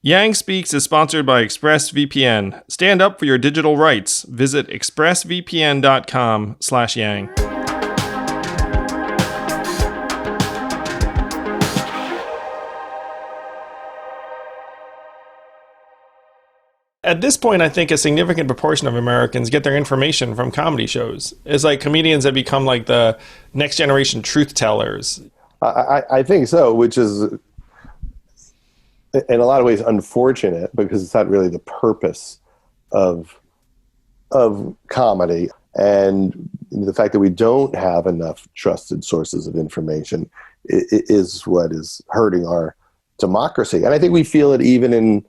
Yang Speaks is sponsored by ExpressVPN. Stand up for your digital rights. Visit expressvpn.com/yang. At this point, I think a significant proportion of Americans get their information from comedy shows. It's like comedians have become like the next generation truth tellers. I think so, which is in a lot of ways unfortunate because it's not really the purpose of comedy. And the fact that we don't have enough trusted sources of information is what is hurting our democracy. And I think we feel it even in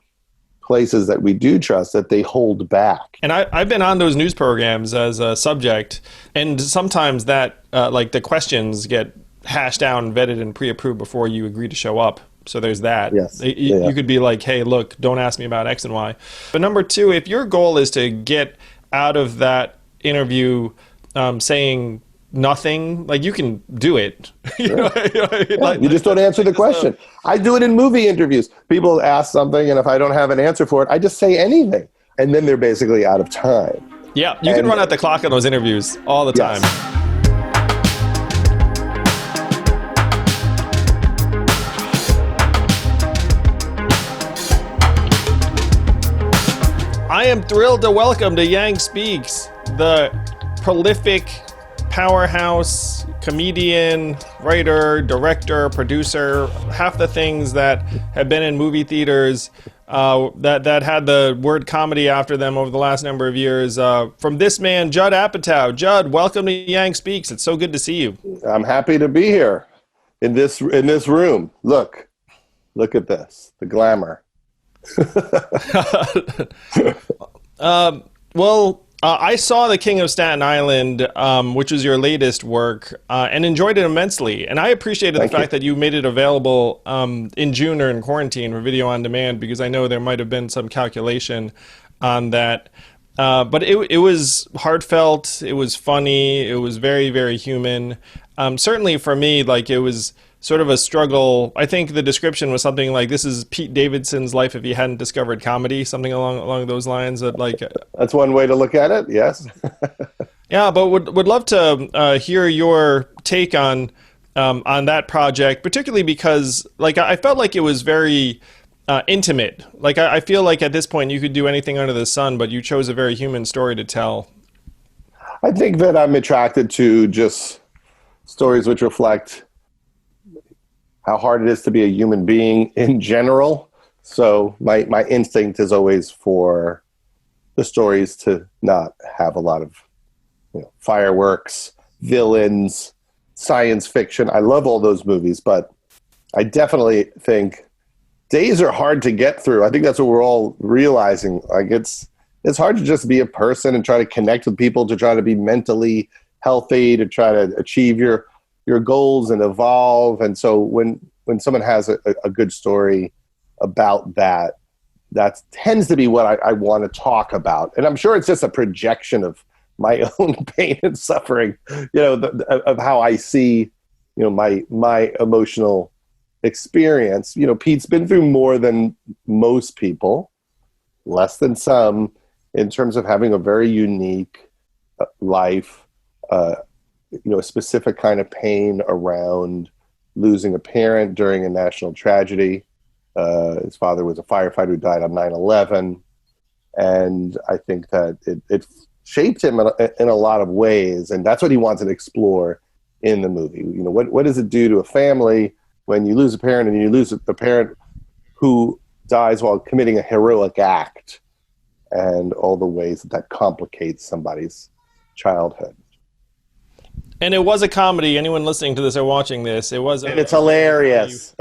places that we do trust, that they hold back. And I've been on those news programs as a subject, and sometimes that like the questions get hashed out and vetted and pre-approved before you agree to show up. So there's that. Yes. You could be like, hey, look, don't ask me about X and Y. But number two, if your goal is to get out of that interview saying nothing, like, you can do it. You just don't answer the question. I do it in movie interviews. People ask something, and if I don't have an answer for it, I just say anything. And then they're basically out of time. Yeah, you can run out the clock on those interviews all the time. Yes. I am thrilled to welcome to Yang Speaks the prolific powerhouse comedian, writer, director, producer, half the things that have been in movie theaters that had the word comedy after them over the last number of years. From this man, Judd Apatow. Judd, welcome to Yang Speaks. It's so good to see you. I'm happy to be here in this room. Look at this, the glamour. I saw The King of Staten Island, which was your latest work, and enjoyed it immensely. And I appreciated the fact that you made it available in June or in quarantine for video on demand, because I know there might have been some calculation on that. But it was heartfelt, it was funny, it was very, very human. Certainly for me, like, it was sort of a struggle. I think the description was something like, this is Pete Davidson's life if he hadn't discovered comedy, something along those lines. That, like, that's one way to look at it, yes. Yeah, but would love to hear your take on that project, particularly because, like, I felt like it was very intimate. Like, I feel like at this point you could do anything under the sun, but you chose a very human story to tell. I think that I'm attracted to just stories which reflect how hard it is to be a human being in general. So my instinct is always for the stories to not have a lot of fireworks, villains, science fiction. I love all those movies, but I definitely think days are hard to get through. I think that's what we're all realizing. Like, it's hard to just be a person and try to connect with people, to try to be mentally healthy, to try to achieve your goals and evolve. And so when someone has a good story about that tends to be what I want to talk about. And I'm sure it's just a projection of my own pain and suffering, of how I see, my emotional experience. Pete's been through more than most people, less than some, in terms of having a very unique life, a specific kind of pain around losing a parent during a national tragedy. His father was a firefighter who died on 9/11. And I think that it shaped him in a lot of ways. And that's what he wanted to explore in the movie. What does it do to a family when you lose a parent, and you lose a parent who dies while committing a heroic act, and all the ways that complicates somebody's childhood. And it was a comedy. Anyone listening to this or watching this, it was. And it's hilarious.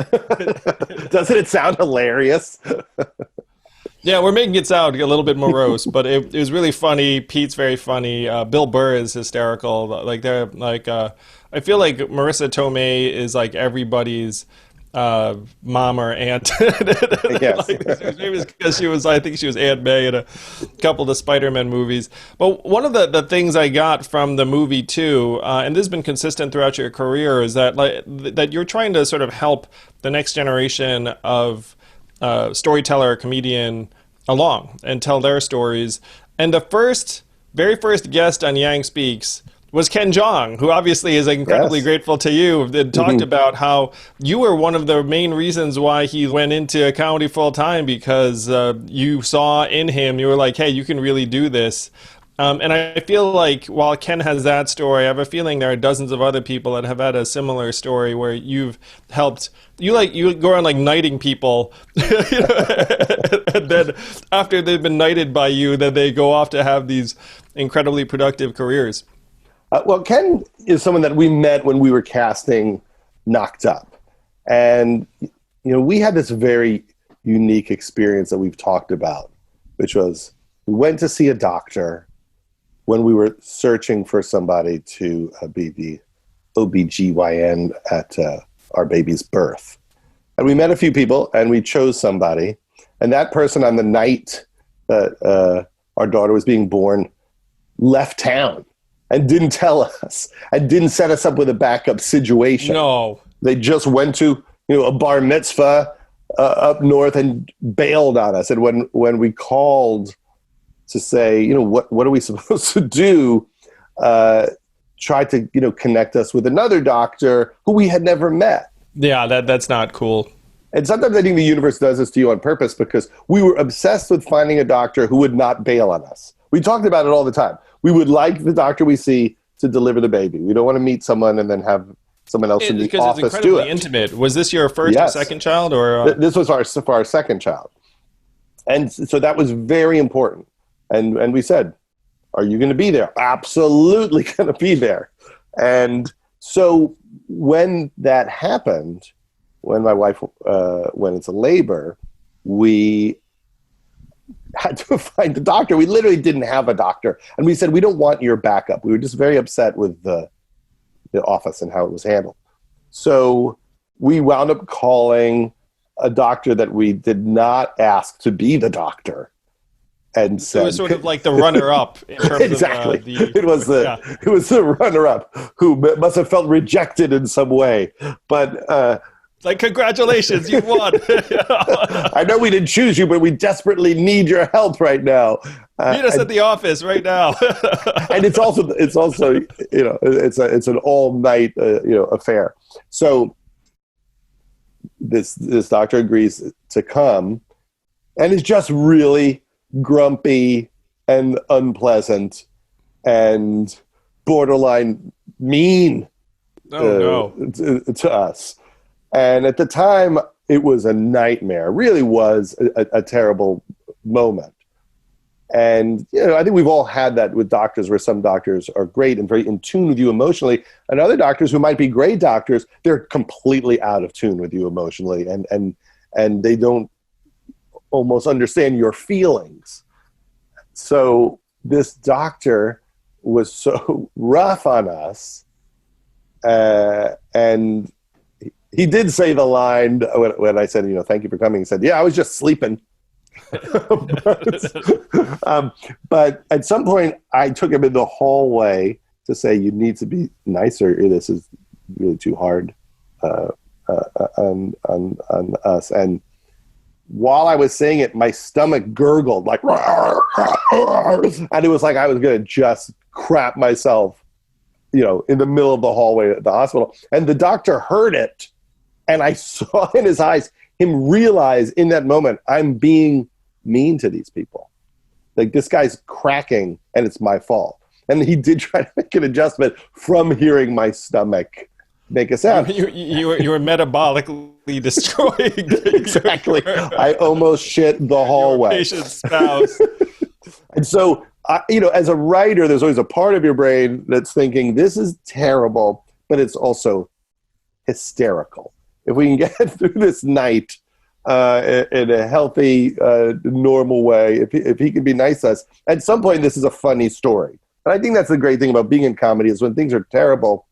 Doesn't it sound hilarious? Yeah, we're making it sound a little bit morose, but it was really funny. Pete's very funny. Bill Burr is hysterical. Like, they're like, I feel like Marissa Tomei is like everybody's mom or aunt. Yes. Because I think she was Aunt May in a couple of the Spider-Man movies. But one of the things I got from the movie too, and this has been consistent throughout your career, is that that you're trying to sort of help the next generation of storyteller, comedian along and tell their stories. And the very first guest on Yang Speaks was Ken Jeong, who obviously is incredibly grateful to you, that talked about how you were one of the main reasons why he went into comedy full time, because you saw in him, you were like, hey, you can really do this. And I feel like while Ken has that story, I have a feeling there are dozens of other people that have had a similar story where you've helped. You go around like knighting people, and then after they've been knighted by you, then they go off to have these incredibly productive careers. Well, Ken is someone that we met when we were casting Knocked Up. And, we had this very unique experience that we've talked about, which was we went to see a doctor when we were searching for somebody to be the OBGYN at our baby's birth. And we met a few people and we chose somebody. And that person on the night that our daughter was being born left town and didn't tell us and didn't set us up with a backup situation. No. They just went to a bar mitzvah up north and bailed on us. And when we called to say, what are we supposed to do? Try to, connect us with another doctor who we had never met. Yeah, that's not cool. And sometimes I think the universe does this to you on purpose, because we were obsessed with finding a doctor who would not bail on us. We talked about it all the time. We would like the doctor we see to deliver the baby. We don't want to meet someone and then have someone else in the office do it. Because it's incredibly intimate. Was this your first or second child? Or This was for our second child. And so that was very important. And we said, are you going to be there? Absolutely going to be there. And so when that happened, when my wife went into labor, we had to find a doctor. We literally didn't have a doctor. And we said, we don't want your backup. We were just very upset with the office and how it was handled. So we wound up calling a doctor that we did not ask to be the doctor. And so it was sort of like the runner-up in terms exactly. of it was the runner-up who must have felt rejected in some way. But like, congratulations, you won. I know we didn't choose you, but we desperately need your help right now. Meet us at the office right now. And it's also it's an all-night affair. So this doctor agrees to come, and is just really grumpy and unpleasant and borderline mean to us. And at the time, it was a nightmare. It really was a terrible moment. And, I think we've all had that with doctors, where some doctors are great and very in tune with you emotionally, and other doctors who might be great doctors, they're completely out of tune with you emotionally, and they don't almost understand your feelings. So this doctor was so rough on us, and he did say the line when I said, thank you for coming. He said, yeah, I was just sleeping. But at some point, I took him in the hallway to say, you need to be nicer. This is really too hard on us. And while I was saying it, my stomach gurgled like, and it was like I was going to just crap myself, in the middle of the hallway at the hospital. And the doctor heard it, and I saw in his eyes him realize in that moment, I'm being mean to these people. Like, this guy's cracking, and it's my fault. And he did try to make an adjustment from hearing my stomach make a sound. You were metabolically destroying. Exactly. I almost shit the hallway. Your patient's spouse. And so, as a writer, there's always a part of your brain that's thinking, this is terrible, but it's also hysterical. If we can get through this night in a healthy, normal way, if he can be nice to us, at some point, this is a funny story. And I think that's the great thing about being in comedy, is when things are terrible,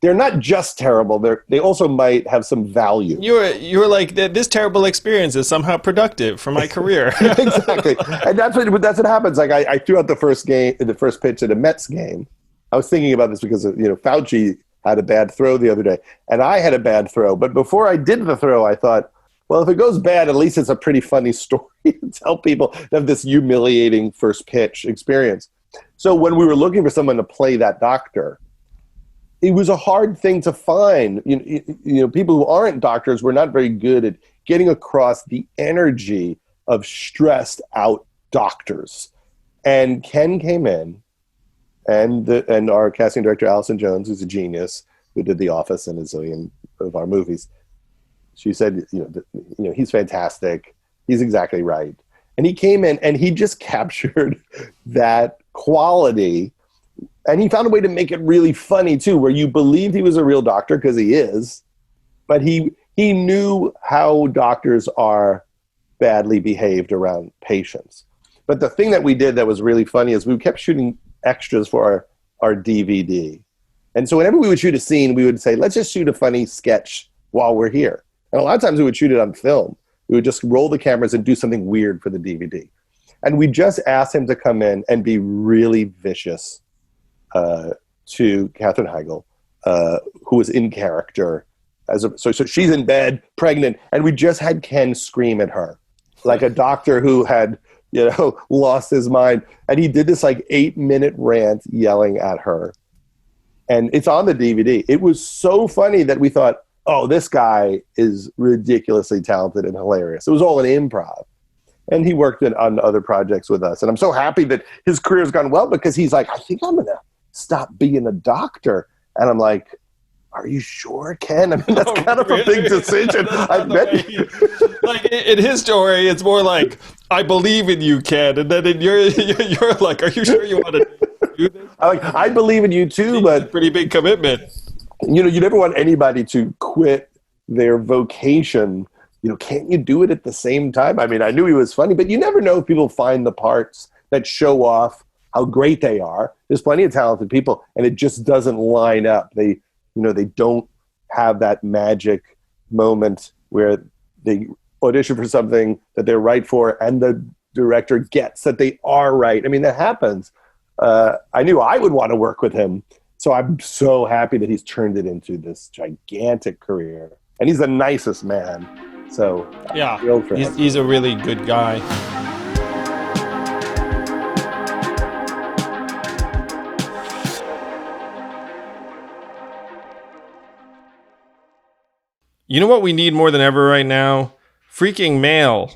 they're not just terrible. They also might have some value. You were like, this terrible experience is somehow productive for my career. Exactly, and that's what happens. Like I threw out the first pitch at a Mets game. I was thinking about this because Fauci had a bad throw the other day, and I had a bad throw. But before I did the throw, I thought, Well, if it goes bad, at least it's a pretty funny story to tell people to have this humiliating first pitch experience. So when we were looking for someone to play that doctor, it was a hard thing to find. People who aren't doctors were not very good at getting across the energy of stressed out doctors. And Ken came in, and our casting director, Allison Jones, who's a genius, who did The Office and a zillion of our movies, she said, he's fantastic. He's exactly right. And he came in and he just captured that quality. And he found a way to make it really funny too, where you believed he was a real doctor, because he is, but he knew how doctors are badly behaved around patients. But the thing that we did that was really funny is we kept shooting extras for our DVD. And so whenever we would shoot a scene, we would say, let's just shoot a funny sketch while we're here. And a lot of times we would shoot it on film. We would just roll the cameras and do something weird for the DVD. And we just asked him to come in and be really vicious to Katherine Heigl, who was in character. So she's in bed, pregnant, and we just had Ken scream at her like a doctor who had, lost his mind. And he did this 8-minute rant yelling at her. And it's on the DVD. It was so funny that we thought, oh, this guy is ridiculously talented and hilarious. It was all an improv. And he worked on other projects with us. And I'm so happy that his career has gone well, because he's like, I think I'm going to stop being a doctor. And I'm like, are you sure, Ken? I mean, that's kind of a big decision. I bet you. In his story, it's more like, I believe in you, Ken. And then you're like, are you sure you want to do this? I believe in you too, but it's a pretty big commitment. You never want anybody to quit their vocation. Can't you do it at the same time? I mean, I knew he was funny, but you never know if people find the parts that show off how great they are. There's plenty of talented people, and it just doesn't line up. They don't have that magic moment where they audition for something that they're right for, and the director gets that they are right. I mean, that happens. I knew I would want to work with him. So I'm so happy that he's turned it into this gigantic career. And he's the nicest man. So yeah, he's a really good guy. You know what we need more than ever right now? Freaking mail.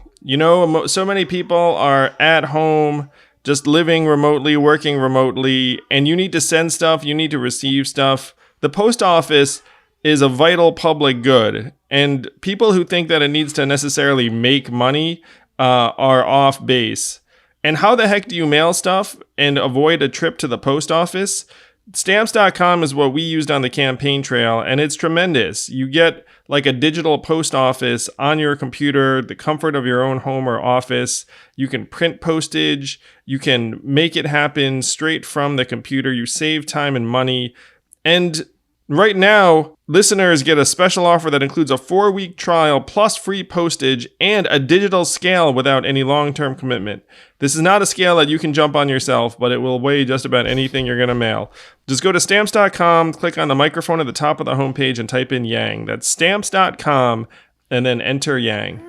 So many people are at home, just living remotely, working remotely, and you need to send stuff, you need to receive stuff. The post office is a vital public good, and people who think that it needs to necessarily make money are off base. And how the heck do you mail stuff and avoid a trip to the post office? Stamps.com is what we used on the campaign trail, and it's tremendous. You get like a digital post office on your computer, the comfort of your own home or office. You can print postage. You can make it happen straight from the computer. You save time and money. And right now, listeners get a special offer that includes a 4-week trial plus free postage and a digital scale without any long-term commitment. This is not a scale that you can jump on yourself, but it will weigh just about anything you're going to mail. Just go to Stamps.com, click on the microphone at the top of the homepage, and type in Yang. That's Stamps.com, and then enter Yang.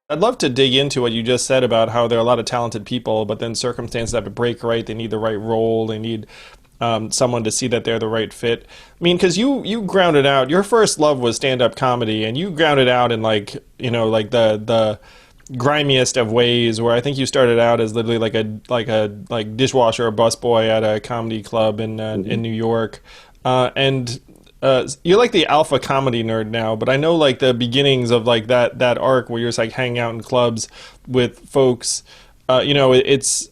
I'd love to dig into what you just said about how there are a lot of talented people, but then circumstances have to break right. They need the right role. They need someone to see that they're the right fit. I mean, because you grounded out. Your first love was stand-up comedy, and you grounded out in the grimiest of ways. Where I think you started out as literally like a dishwasher or busboy at a comedy club in New York, and. You're like the alpha comedy nerd now, but I know like the beginnings of like that arc where you're just like hanging out in clubs with folks. It's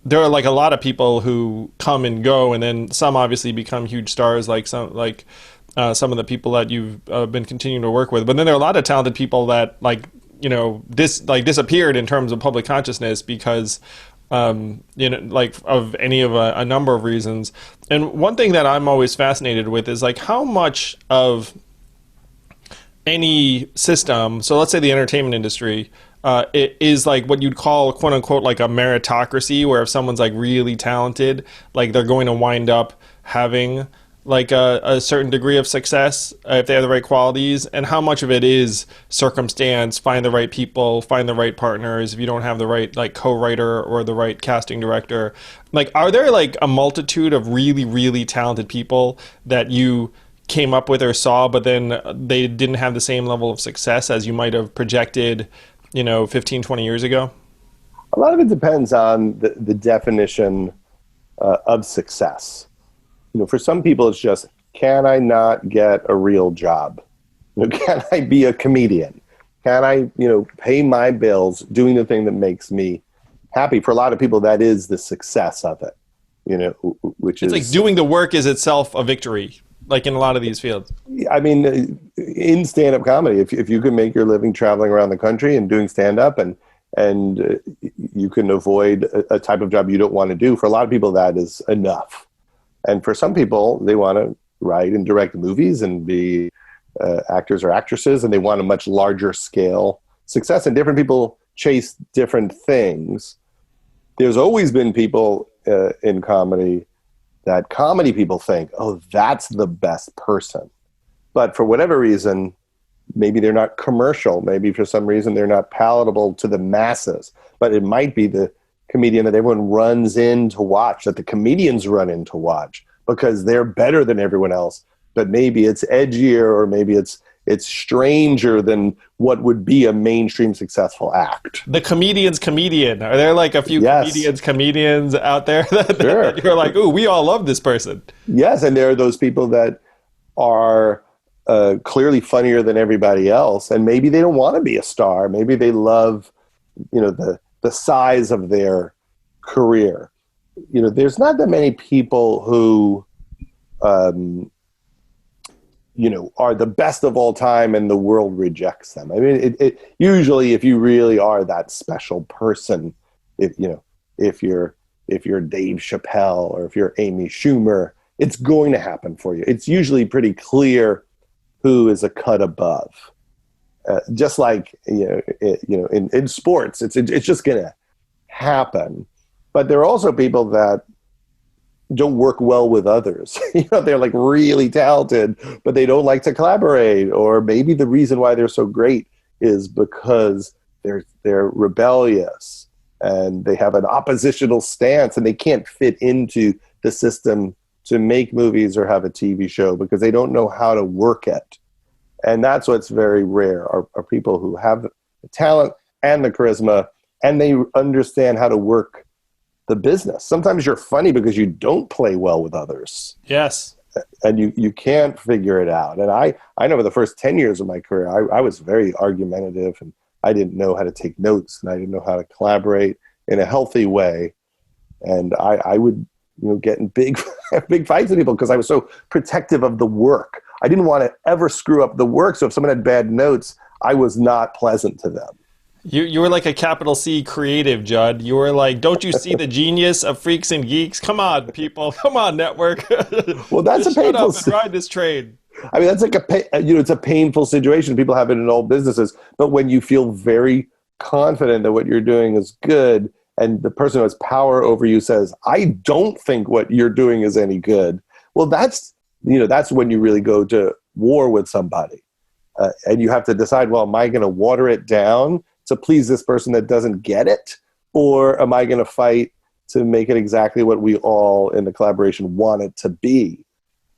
there are like a lot of people who come and go, and then some obviously become huge stars, like some of the people that you've been continuing to work with. But then there are a lot of talented people that disappeared in terms of public consciousness because. Of any of a number of reasons. And one thing that I'm always fascinated with is like how much of any system, so let's say the entertainment industry, it is like what you'd call quote unquote like a meritocracy, where if someone's like really talented, like they're going to wind up having like a certain degree of success if they have the right qualities, and how much of it is circumstance, find the right people, find the right partners. If you don't have the right like co-writer or the right casting director, like are there like a multitude of really, really talented people that you came up with or saw, but then they didn't have the same level of success as you might have projected, 15, 20 years ago? A lot of it depends on the definition of success. For some people, it's just, can I not get a real job? Can I be a comedian? Can I, pay my bills doing the thing that makes me happy? For a lot of people, that is the success of it, which it's is like doing the work is itself a victory, like in a lot of these fields. I mean, in stand-up comedy, if you can make your living traveling around the country and doing stand-up and you can avoid a type of job you don't want to do, for a lot of people, that is enough. And for some people, they want to write and direct movies and be actors or actresses, and they want a much larger scale success. And different people chase different things. There's always been people in comedy that comedy people think, oh, that's the best person. But for whatever reason, maybe they're not commercial. Maybe for some reason they're not palatable to the masses. But it might be the comedian that everyone runs in to watch, that the comedians run in to watch because they're better than everyone else. But maybe it's edgier, or maybe it's stranger than what would be a mainstream successful act. The comedian's comedian. Are there like a few comedians out there that you're like, ooh, we all love this person? Yes, and there are those people that are clearly funnier than everybody else, and maybe they don't want to be a star. Maybe they love, the size of their career. There's not that many people who, are the best of all time and the world rejects them. I mean, it usually, if you really are that special person, if you're Dave Chappelle or if you're Amy Schumer, it's going to happen for you. It's usually pretty clear who is a cut above. Just like in sports, it's just going to happen. But there are also people that don't work well with others. They're like really talented, but they don't like to collaborate. Or maybe the reason why they're so great is because they're rebellious and they have an oppositional stance and they can't fit into the system to make movies or have a TV show because they don't know how to work it. And that's what's very rare are people who have the talent and the charisma, and they understand how to work the business. Sometimes you're funny because you don't play well with others. Yes. And you can't figure it out. And I know for the first 10 years of my career, I was very argumentative, and I didn't know how to take notes, and I didn't know how to collaborate in a healthy way. And I would get in big fights with people because I was so protective of the work. I didn't want to ever screw up the work. So if someone had bad notes, I was not pleasant to them. You were like a capital C creative, Judd. You were like, don't you see the genius of Freaks and Geeks? Come on, people. Come on, network. Well, that's just a painful... shut up and ride this train. I mean, that's like it's a painful situation. People have it in all businesses. But when you feel very confident that what you're doing is good, and the person who has power over you says, I don't think what you're doing is any good. Well, that's when you really go to war with somebody. And you have to decide, well, am I going to water it down to please this person that doesn't get it? Or am I going to fight to make it exactly what we all in the collaboration want it to be?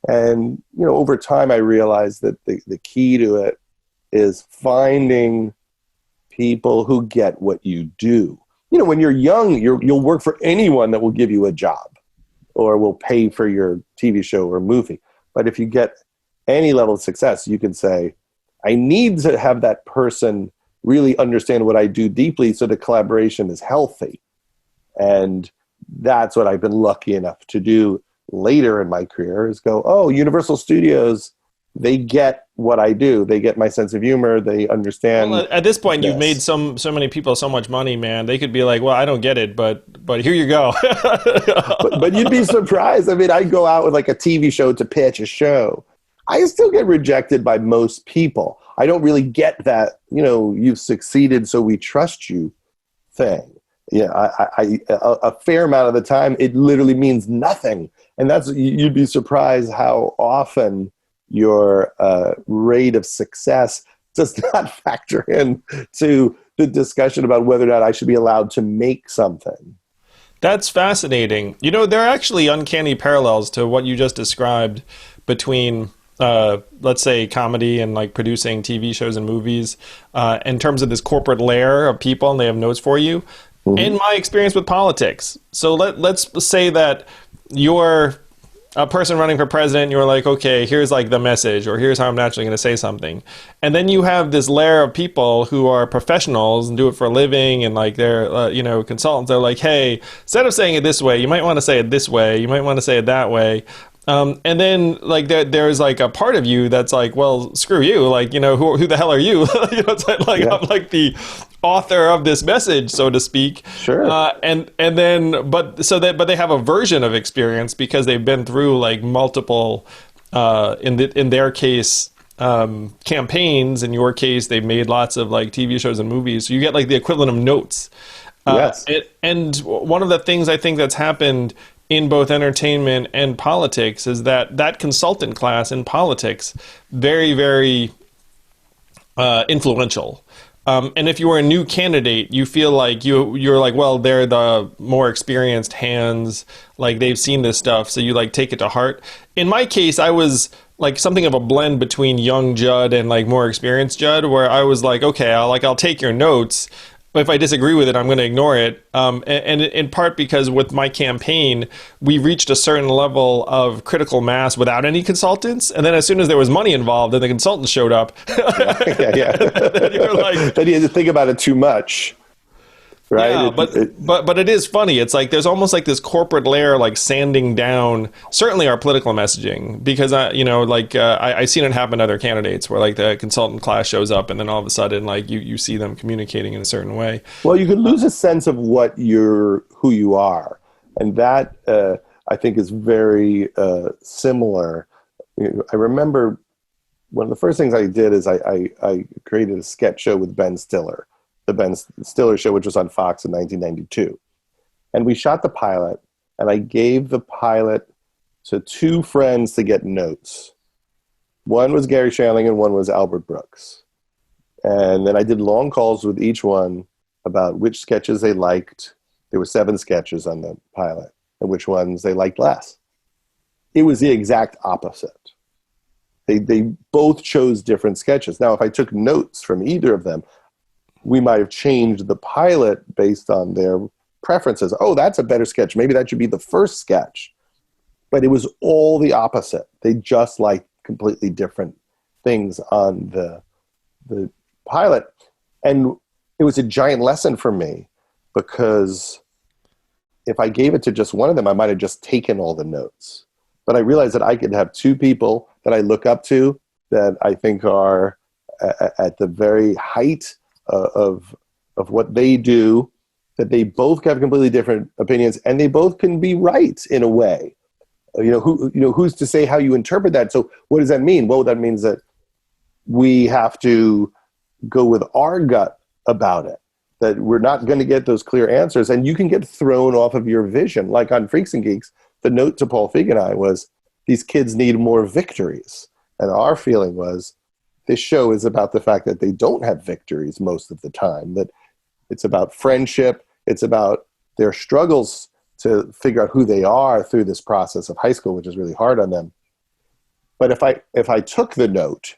And, over time, I realized that the key to it is finding people who get what you do. When you're young, you'll work for anyone that will give you a job or will pay for your TV show or movie. But if you get any level of success, you can say, I need to have that person really understand what I do deeply so the collaboration is healthy. And that's what I've been lucky enough to do later in my career, is go, oh, Universal Studios, they get what I do. They get my sense of humor. They understand. Well, at this point, you've made so many people so much money, man. They could be like, well, I don't get it, but here you go. but you'd be surprised. I mean, I go out with like a TV show to pitch a show. I still get rejected by most people. I don't really get that, you've succeeded, so we trust you thing. Yeah, a fair amount of the time, it literally means nothing. And you'd be surprised how often your rate of success does not factor in to the discussion about whether or not I should be allowed to make something. That's fascinating. There are actually uncanny parallels to what you just described between, let's say, comedy and like producing TV shows and movies, in terms of this corporate layer of people, and they have notes for you. Mm-hmm. In my experience with politics, so let's say that you're a person running for president, you're like, okay, here's like the message, or here's how I'm naturally going to say something. And then you have this layer of people who are professionals and do it for a living, and like they're, consultants. They're like, hey, instead of saying it this way, you might want to say it this way. You might want to say it that way. And then like there's like a part of you that's like, well, screw you. Like, who the hell are you? It's like, yeah. I'm like the author of this message, so to speak. Sure. But they have a version of experience because they've been through like multiple, in their case, campaigns. In your case, they've made lots of like TV shows and movies. So you get like the equivalent of notes. Yes. And one of the things I think that's happened in both entertainment and politics is that consultant class in politics, very, very influential. And if you were a new candidate, you feel like you're like, well, they're the more experienced hands, like they've seen this stuff, so you like take it to heart. In my case, I was like something of a blend between young Judd and like more experienced Judd, where I was like, okay, I'll take your notes. But if I disagree with it, I'm going to ignore it. And in part because with my campaign, we reached a certain level of critical mass without any consultants. And then as soon as there was money involved and the consultants showed up, yeah. You're like, then you had to think about it too much. Right. Yeah, but it is funny. It's like there's almost like this corporate layer, like sanding down certainly our political messaging, because I've seen it happen to other candidates where like the consultant class shows up and then all of a sudden like you see them communicating in a certain way. Well, you can lose a sense of who you are, and that I think is very similar. I remember one of the first things I did is I created a sketch show with Ben Stiller. The Ben Stiller Show, which was on Fox in 1992. And we shot the pilot, and I gave the pilot to two friends to get notes. One was Gary Shandling and one was Albert Brooks. And then I did long calls with each one about which sketches they liked. There were 7 sketches on the pilot, and which ones they liked less. It was the exact opposite. They both chose different sketches. Now, if I took notes from either of them, we might have changed the pilot based on their preferences. Oh, that's a better sketch. Maybe that should be the first sketch. But it was all the opposite. They just liked completely different things on the pilot. And it was a giant lesson for me, because if I gave it to just one of them, I might have just taken all the notes. But I realized that I could have 2 people that I look up to that I think are at the very height of what they do, that they both have completely different opinions, and they both can be right in a way. Who's to say how you interpret that? So what does that mean? Well, that means that we have to go with our gut about it, that we're not going to get those clear answers, and you can get thrown off of your vision. Like on Freaks and Geeks, the note to Paul Feig and I was, these kids need more victories. And our feeling was, this show is about the fact that they don't have victories most of the time, that it's about friendship, it's about their struggles to figure out who they are through this process of high school, which is really hard on them. But if I took the note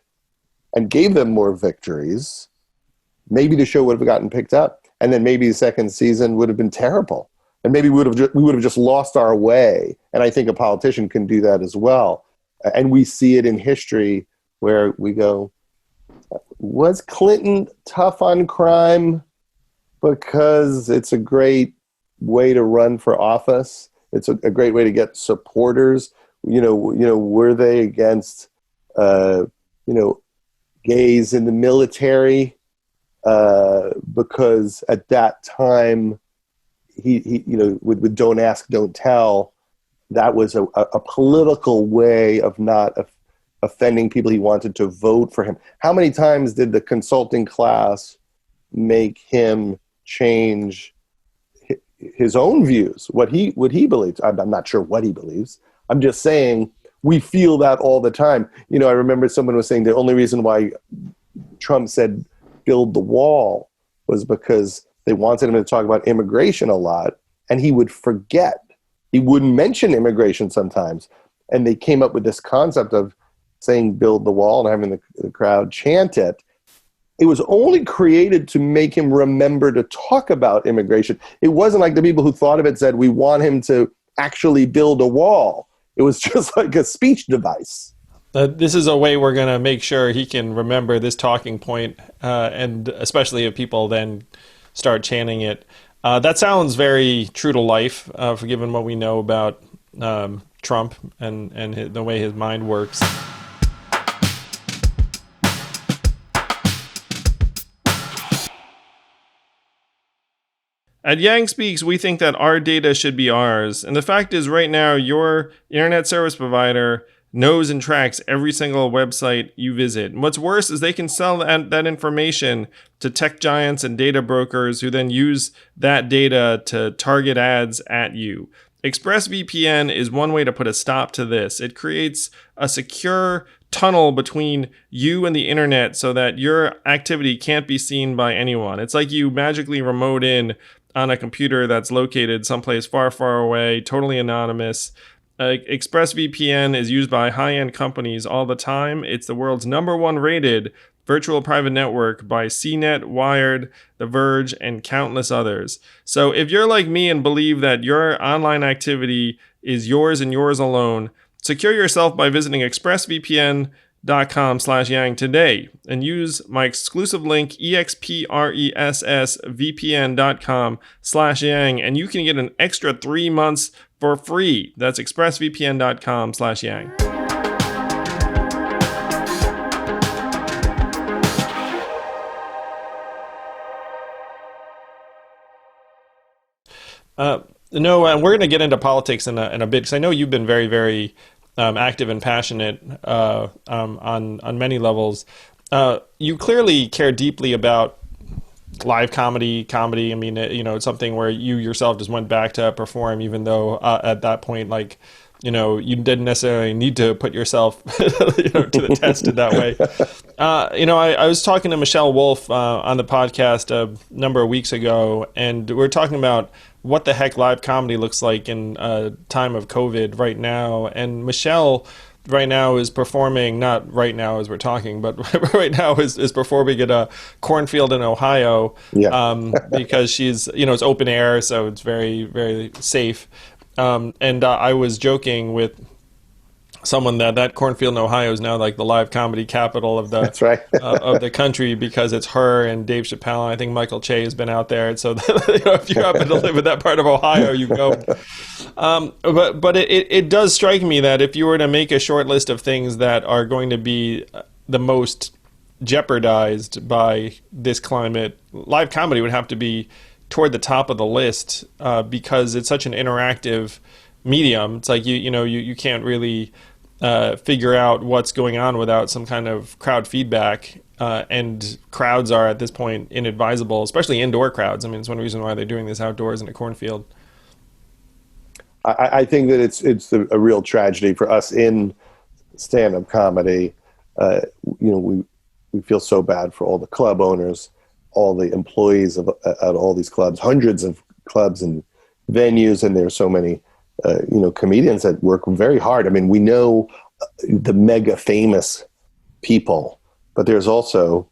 and gave them more victories, maybe the show would have gotten picked up, and then maybe the second season would have been terrible, and maybe we would have just lost our way. And I think a politician can do that as well. And we see it in history where we go, was Clinton tough on crime because it's a great way to run for office? It's a great way to get supporters. Were they against, gays in the military? Because at that time, he with Don't Ask, Don't Tell, that was a political way of not offending people he wanted to vote for him. How many times did the consulting class make him change his own views, what he believes? I'm not sure what he believes. I'm just saying we feel that all the time. You know, I remember someone was saying the only reason why Trump said build the wall was because they wanted him to talk about immigration a lot, and he would forget. He wouldn't mention immigration sometimes. And they came up with this concept of saying build the wall and having the crowd chant it. It was only created to make him remember to talk about immigration. It wasn't like the people who thought of it said, we want him to actually build a wall. It was just like a speech device. This is a way we're going to make sure he can remember this talking point, and especially if people then start chanting it. That sounds very true to life, for given what we know about Trump and the way his mind works. At Yang Speaks, we think that our data should be ours. And the fact is, right now, your internet service provider knows and tracks every single website you visit. And what's worse is they can sell that information to tech giants and data brokers who then use that data to target ads at you. ExpressVPN is one way to put a stop to this. It creates a secure tunnel between you and the internet so that your activity can't be seen by anyone. It's like you magically remote in on a computer that's located someplace far, far away, totally anonymous. ExpressVPN is used by high-end companies all the time. It's the world's #1 rated virtual private network by CNET, Wired, The Verge, and countless others. So if you're like me and believe that your online activity is yours and yours alone, secure yourself by visiting expressvpn.com/yang today and use my exclusive link expressvpn.com/yang, and you can get an extra 3 months for free. That's expressvpn.com/yang. No, and we're going to get into politics in a bit, because I know you've been very, very active and passionate on many levels. You clearly care deeply about live comedy. I mean, it's something where you yourself just went back to perform, even though at that point, you didn't necessarily need to put yourself to the test in that way. I was talking to Michelle Wolf on the podcast a number of weeks ago, and we were talking about what the heck live comedy looks like in time of COVID right now. And Michelle right now is performing, not right now as we're talking, but right now is performing at a cornfield in Ohio. Yeah. Because she's, it's open air, so it's very, very safe. And I was joking with someone that cornfield in Ohio is now like the live comedy capital of the That's right. of the country, because it's her and Dave Chappelle. And I think Michael Che has been out there. And so if you happen to live in that part of Ohio, you go. But it does strike me that if you were to make a short list of things that are going to be the most jeopardized by this climate, live comedy would have to be toward the top of the list, because it's such an interactive medium. It's like you can't really figure out what's going on without some kind of crowd feedback, and crowds are at this point inadvisable, especially indoor crowds. I mean, it's one reason why they're doing this outdoors in a cornfield. I think that it's a real tragedy for us in stand-up comedy. We feel so bad for all the club owners, all the employees at all these clubs, hundreds of clubs and venues, and there's so many comedians that work very hard. I mean, we know the mega famous people, but there's also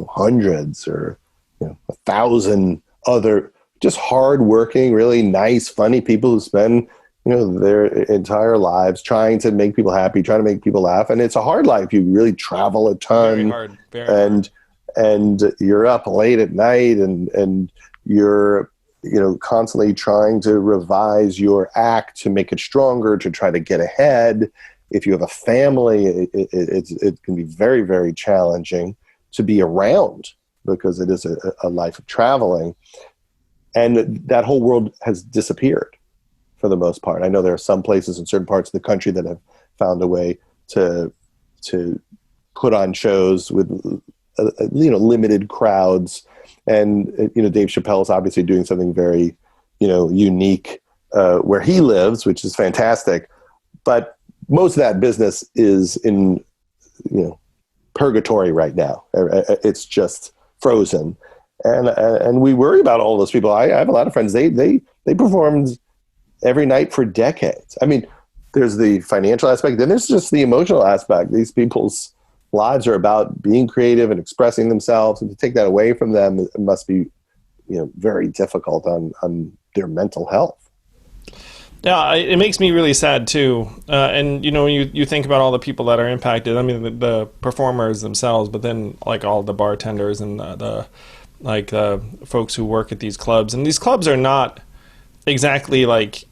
hundreds or 1,000 other just hardworking, really nice, funny people who spend their entire lives trying to make people happy, trying to make people laugh, and it's a hard life. You really travel a ton, very hard. And you're up late at night, and you're constantly trying to revise your act to make it stronger, to try to get ahead. If you have a family, it can be very, very challenging to be around, because it is a life of traveling. And that whole world has disappeared for the most part. I know there are some places in certain parts of the country that have found a way to put on shows with limited crowds. And Dave Chappelle is obviously doing something very unique where he lives, which is fantastic. But most of that business is in purgatory right now. It's just frozen, and we worry about all those people. I have a lot of friends. They performed every night for decades. I mean, there's the financial aspect, then there's just the emotional aspect. These people's lives are about being creative and expressing themselves, and to take that away from them, it must be very difficult on their mental health. Yeah, it makes me really sad too. And when you think about all the people that are impacted, I mean the performers themselves, but then like all the bartenders and the folks who work at these clubs, and these clubs are not exactly like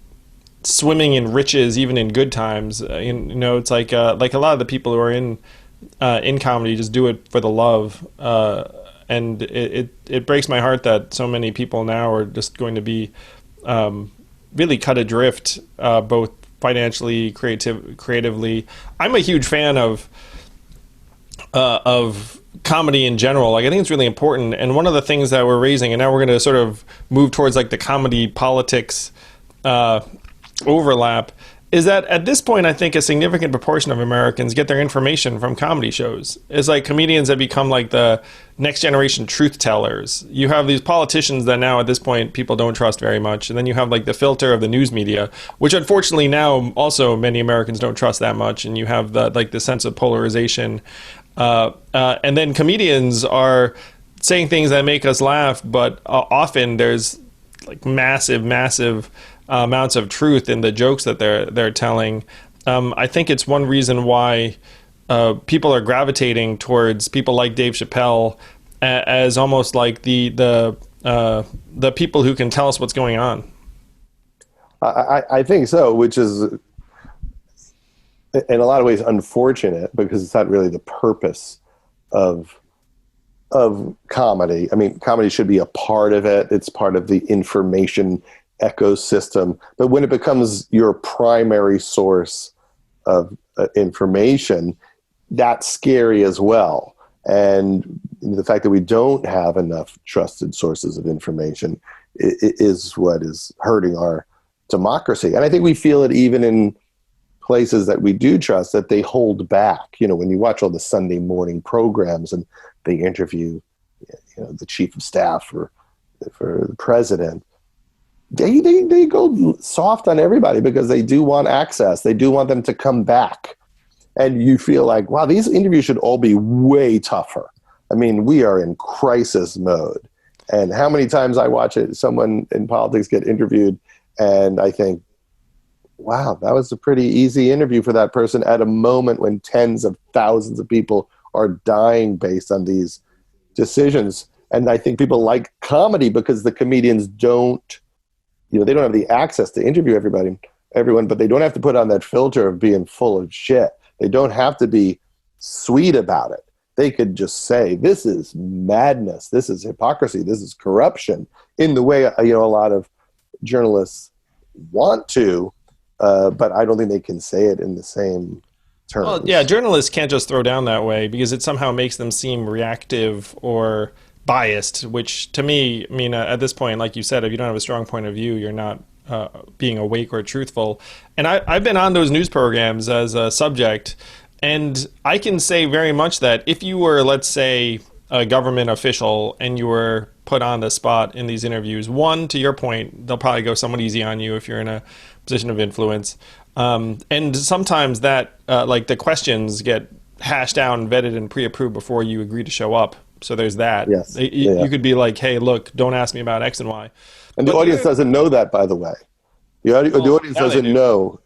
swimming in riches even in good times. It's like a lot of the people who are in comedy just do it for the love, and it breaks my heart that so many people now are just going to be really cut adrift, both financially, creatively. I'm a huge fan of comedy in general. Like, I think it's really important. And one of the things that we're raising, and now we're going to sort of move towards like the comedy politics overlap, is that at this point, I think a significant proportion of Americans get their information from comedy shows. It's like comedians have become like the next generation truth tellers. You have these politicians that now at this point people don't trust very much. And then you have like the filter of the news media, which unfortunately now also many Americans don't trust that much. And you have the sense of polarization. And then comedians are saying things that make us laugh, but often there's like massive amounts of truth in the jokes that they're telling. I think it's one reason why people are gravitating towards people like Dave Chappelle as almost like the people who can tell us what's going on. I think so, which is in a lot of ways unfortunate, because it's not really the purpose of comedy. I mean, comedy should be a part of it. It's part of the information ecosystem. But when it becomes your primary source of information, that's scary as well. And the fact that we don't have enough trusted sources of information is what is hurting our democracy. And I think we feel it even in places that we do trust, that they hold back. When you watch all the Sunday morning programs and they interview the chief of staff for the president, they go soft on everybody because they do want access. They do want them to come back. And you feel like, wow, these interviews should all be way tougher. I mean, we are in crisis mode. And how many times I watch someone in politics get interviewed and I think, wow, that was a pretty easy interview for that person at a moment when tens of thousands of people are dying based on these decisions. And I think people like comedy because the comedians don't, they don't have the access to interview everyone, but they don't have to put on that filter of being full of shit. They don't have to be sweet about it. They could just say, this is madness, this is hypocrisy, this is corruption, in the way, a lot of journalists want to, but I don't think they can say it in the same terms. Well, yeah, journalists can't just throw down that way because it somehow makes them seem reactive or biased, which to me, I mean, at this point, like you said, if you don't have a strong point of view, you're not being awake or truthful. And I've been on those news programs as a subject, and I can say very much that if you were, let's say, a government official and you were put on the spot in these interviews, one, to your point, they'll probably go somewhat easy on you if you're in a position of influence. And sometimes that, like the questions get hashed out and vetted and pre-approved before you agree to show up. So there's that. Yes. You could be like, hey, look, don't ask me about X and Y. And the audience doesn't know that, by the way. The audience doesn't know.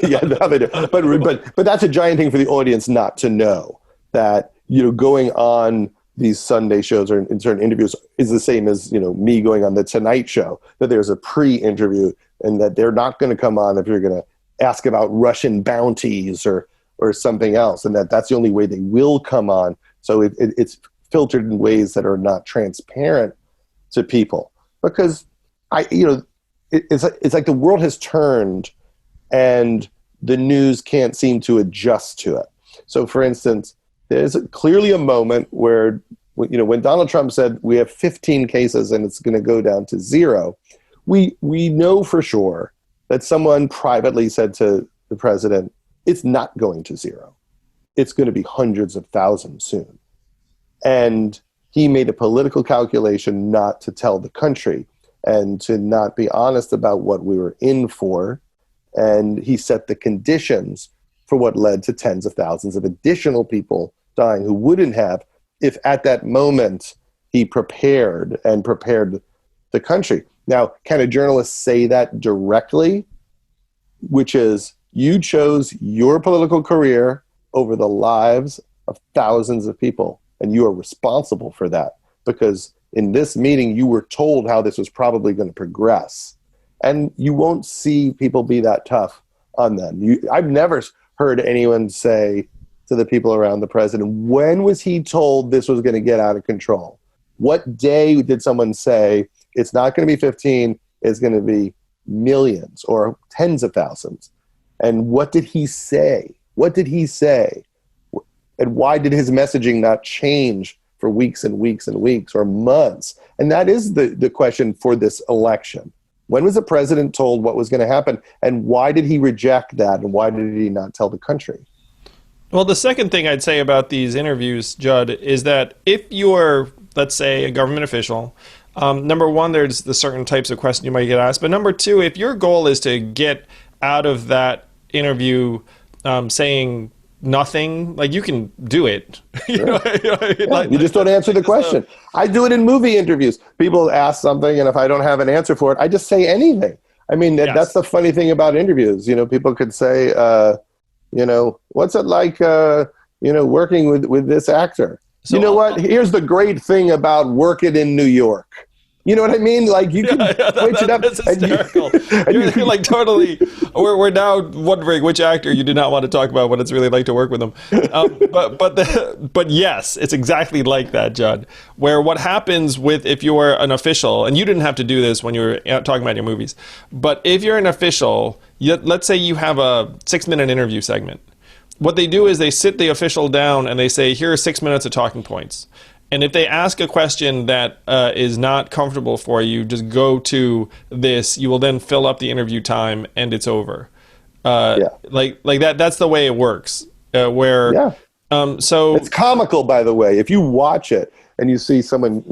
Yeah, now they do. But that's a giant thing for the audience not to know, that going on these Sunday shows or in certain interviews is the same as me going on the Tonight Show. That there's a pre-interview and that they're not going to come on if you're going to ask about Russian bounties or something else, and that's the only way they will come on. So it's filtered in ways that are not transparent to people, because it's like the world has turned and the news can't seem to adjust to it. So, for instance, there's clearly a moment where, when Donald Trump said we have 15 cases and it's going to go down to 0, we know for sure that someone privately said to the president, it's not going to 0. It's going to be hundreds of thousands soon. And he made a political calculation not to tell the country and to not be honest about what we were in for. And he set the conditions for what led to tens of thousands of additional people dying who wouldn't have if at that moment he prepared the country. Now, can a journalist say that directly? Which is, you chose your political career over the lives of thousands of people, and you are responsible for that, because in this meeting you were told how this was probably going to progress, and you won't see people be that tough on them. I've never heard anyone say to the people around the president, when was he told this was going to get out of control? What day did someone say, it's not going to be 15, it's going to be millions or tens of thousands? And what did he say? What did he say? And why did his messaging not change for weeks and weeks and weeks or months? And that is the question for this election. When was the president told what was going to happen? And why did he reject that? And why did he not tell the country? Well, the second thing I'd say about these interviews, Judd, is that if you're, let's say, a government official, number one, there's the certain types of questions you might get asked. But number two, if your goal is to get out of that interview saying nothing, like, you can do it. You just don't answer the question. I do it in movie interviews. People ask something, and if I don't have an answer for it, I just say anything. I mean, that's the funny thing about interviews. People could say, what's it like, working with this actor? So, you know what? Here's the great thing about working in New York. You know what I mean? Like, you can switch it up. That's hysterical. You're like totally. We're now wondering which actor you did not want to talk about what it's really like to work with them. But yes, it's exactly like that, Judd. Where what happens if you are an official, and you didn't have to do this when you were talking about your movies, but if you're an official, let's say you have a 6-minute interview segment. What they do is they sit the official down and they say, here are 6 minutes of talking points. And if they ask a question that is not comfortable for you, just go to this. You will then fill up the interview time, and it's over. Like that. That's the way it works. So it's comical, by the way. If you watch it and you see someone,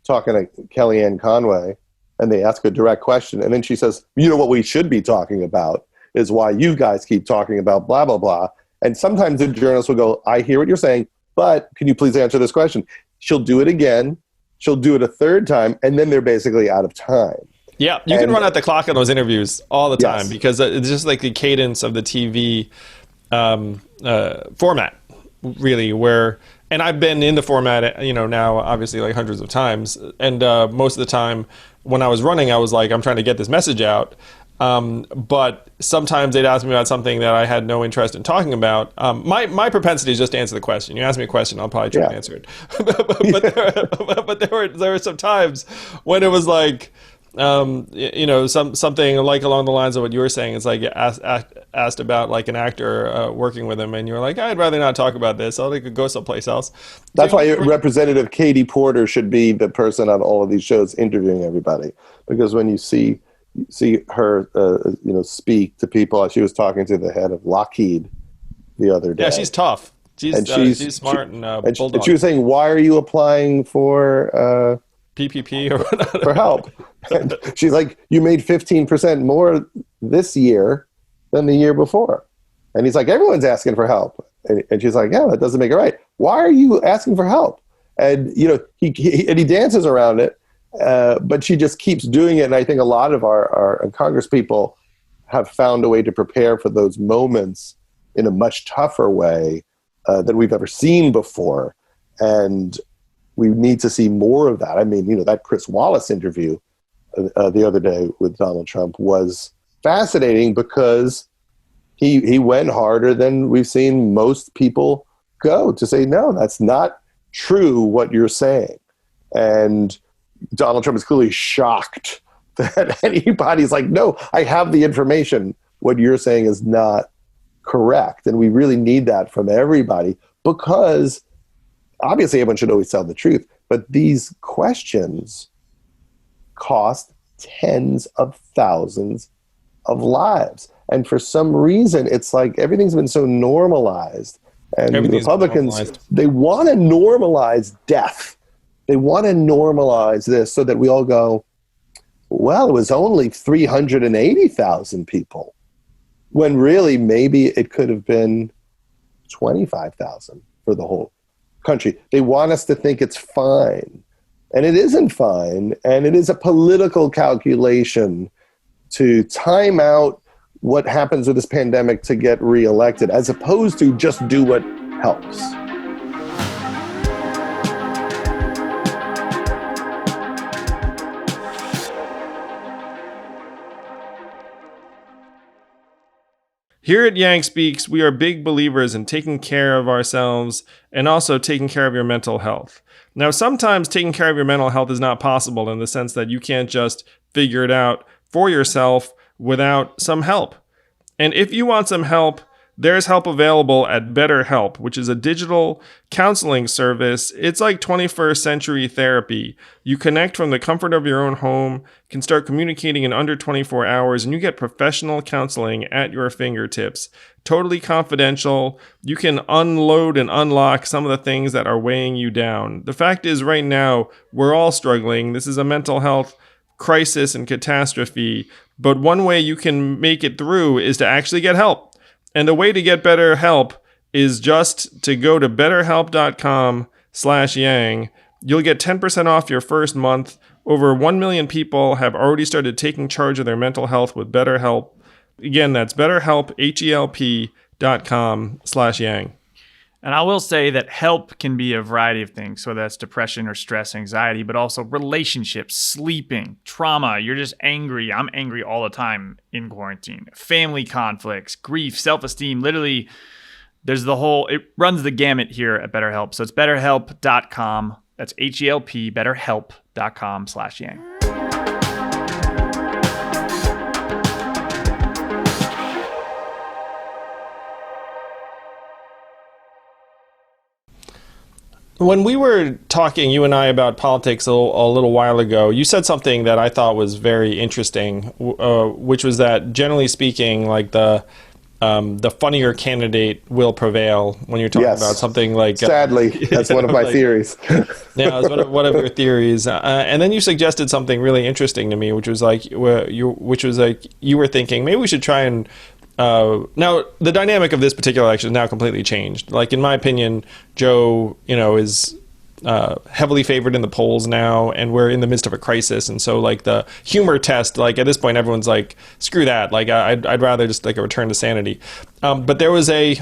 talking to Kellyanne Conway, and they ask a direct question, and then she says, what we should be talking about is why you guys keep talking about blah blah blah. And sometimes the journalist will go, I hear what you're saying, but can you please answer this question? She'll do it again. She'll do it a third time, and then they're basically out of time. Yeah, you can run out the clock on those interviews all the time, because it's just like the cadence of the TV format, really, and I've been in the format, now obviously like hundreds of times, and most of the time when I was running, I was like, I'm trying to get this message out. But sometimes they'd ask me about something that I had no interest in talking about. My propensity is just to answer the question. You ask me a question, I'll probably try to answer it. but there were some times when it was like, something like along the lines of what you were saying. It's like you asked about like an actor working with him, and you're like, I'd rather not talk about this. I'll go someplace else. That's why Representative Katie Porter should be the person on all of these shows interviewing everybody, because when you see her, speak to people. She was talking to the head of Lockheed the other day. Yeah, she's tough. She's smart and bulldog. And she was saying, "Why are you applying for PPP or whatever for help?" And she's like, "You made 15% more this year than the year before." And he's like, "Everyone's asking for help." And she's like, "Yeah, that doesn't make it right. Why are you asking for help?" And he dances around it. But she just keeps doing it, and I think a lot of our Congress people have found a way to prepare for those moments in a much tougher way than we've ever seen before, and we need to see more of that. I mean, that Chris Wallace interview the other day with Donald Trump was fascinating, because he went harder than we've seen most people go to say, no, that's not true what you're saying. And Donald Trump is clearly shocked that anybody's like, no, I have the information. What you're saying is not correct. And we really need that from everybody, because obviously everyone should always tell the truth, but these questions cost tens of thousands of lives. And for some reason, it's like everything's been so normalized. And Republicans, they want to normalize death. They want to normalize this so that we all go, well, it was only 380,000 people, when really maybe it could have been 25,000 for the whole country. They want us to think it's fine, and it isn't fine, and it is a political calculation to time out what happens with this pandemic to get reelected, as opposed to just do what helps. Here at Yang Speaks, we are big believers in taking care of ourselves and also taking care of your mental health. Now, sometimes taking care of your mental health is not possible, in the sense that you can't just figure it out for yourself without some help. And if you want some help, there's help available at BetterHelp, which is a digital counseling service. It's like 21st century therapy. You connect from the comfort of your own home, can start communicating in under 24 hours, and you get professional counseling at your fingertips. Totally confidential. You can unload and unlock some of the things that are weighing you down. The fact is, right now, we're all struggling. This is a mental health crisis and catastrophe. But one way you can make it through is to actually get help. And the way to get better help is just to go to betterhelp.com/yang. You'll get 10% off your first month. Over 1 million people have already started taking charge of their mental health with BetterHelp. Again, that's BetterHelp, HELP.com/yang. And I will say that help can be a variety of things, whether that's depression or stress, anxiety, but also relationships, sleeping, trauma. You're just angry. I'm angry all the time in quarantine. Family conflicts, grief, self-esteem. Literally, it runs the gamut here at BetterHelp. So it's betterhelp.com. That's HELP, betterhelp.com/yang. When we were talking, you and I, about politics a little while ago, you said something that I thought was very interesting, which was that, generally speaking, like the funnier candidate will prevail when you're talking about something like... Sadly, that's one of my theories. Yeah, it's one of your theories. And then you suggested something really interesting to me, which was like you were thinking, maybe we should try and... now, the dynamic of this particular election is now completely changed. Like, in my opinion, Joe, is heavily favored in the polls now, and we're in the midst of a crisis. And so, like, the humor test, like, at this point, everyone's like, screw that. Like, I'd rather just, like, a return to sanity. But there was a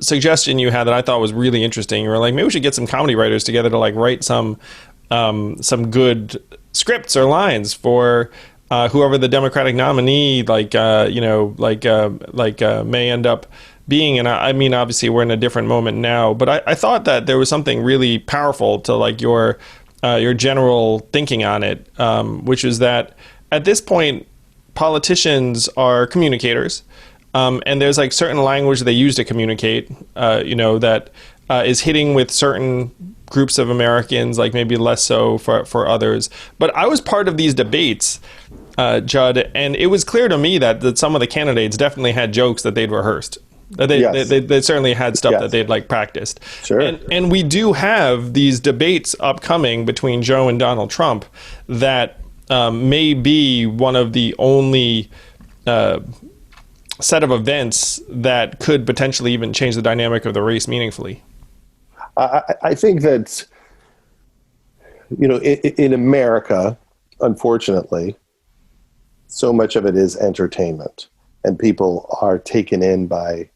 suggestion you had that I thought was really interesting. You were like, maybe we should get some comedy writers together to, like, write some good scripts or lines for... whoever the Democratic nominee, may end up being. And I mean, obviously, we're in a different moment now. But I thought that there was something really powerful to, like, your general thinking on it, which is that at this point, politicians are communicators, and there's, like, certain language they use to communicate. That is hitting with certain groups of Americans, like maybe less so for others. But I was part of these debates, Judd, and it was clear to me that some of the candidates definitely had jokes that they'd rehearsed. They certainly had stuff that they'd, like, practiced. Sure. And we do have these debates upcoming between Joe and Donald Trump that may be one of the only set of events that could potentially even change the dynamic of the race meaningfully. I think that, in America, unfortunately, so much of it is entertainment, and people are taken in by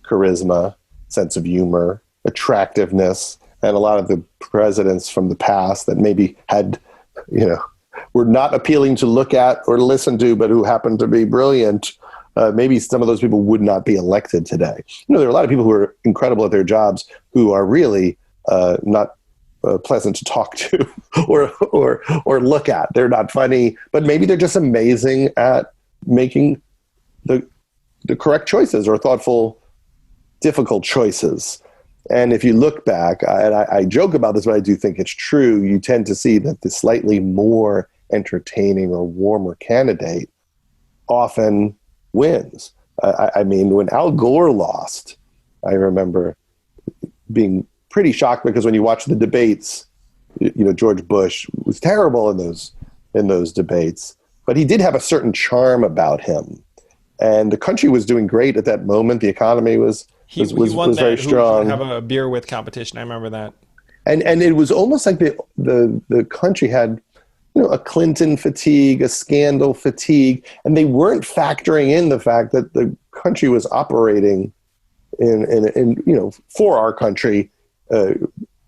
charisma, sense of humor, attractiveness, and a lot of the presidents from the past that maybe had, were not appealing to look at or listen to, but who happened to be brilliant. Maybe some of those people would not be elected today. There are a lot of people who are incredible at their jobs who are really not pleasant to talk to or look at. They're not funny, but maybe they're just amazing at making the correct choices or thoughtful, difficult choices. And if you look back, and I joke about this, but I do think it's true, you tend to see that the slightly more entertaining or warmer candidate often wins. I mean, when Al Gore lost, I remember being pretty shocked because when you watch the debates, George Bush was terrible in those debates, but he did have a certain charm about him. And the country was doing great at that moment. The economy was very strong. Have a beer with competition. I remember that. And it was almost like the country had, a Clinton fatigue, a scandal fatigue, and they weren't factoring in the fact that the country was operating in for our country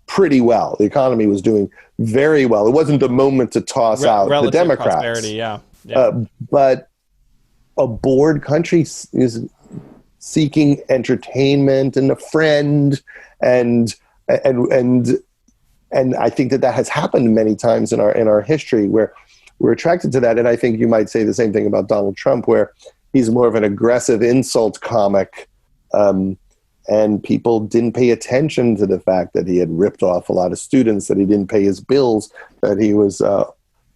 pretty well. The economy was doing very well. It wasn't the moment to toss out the Democrats. Prosperity, yeah. But a bored country is seeking entertainment and a friend, and I think that has happened many times in our history where we're attracted to that. And I think you might say the same thing about Donald Trump, where he's more of an aggressive insult comic, and people didn't pay attention to the fact that he had ripped off a lot of students, that he didn't pay his bills, that he was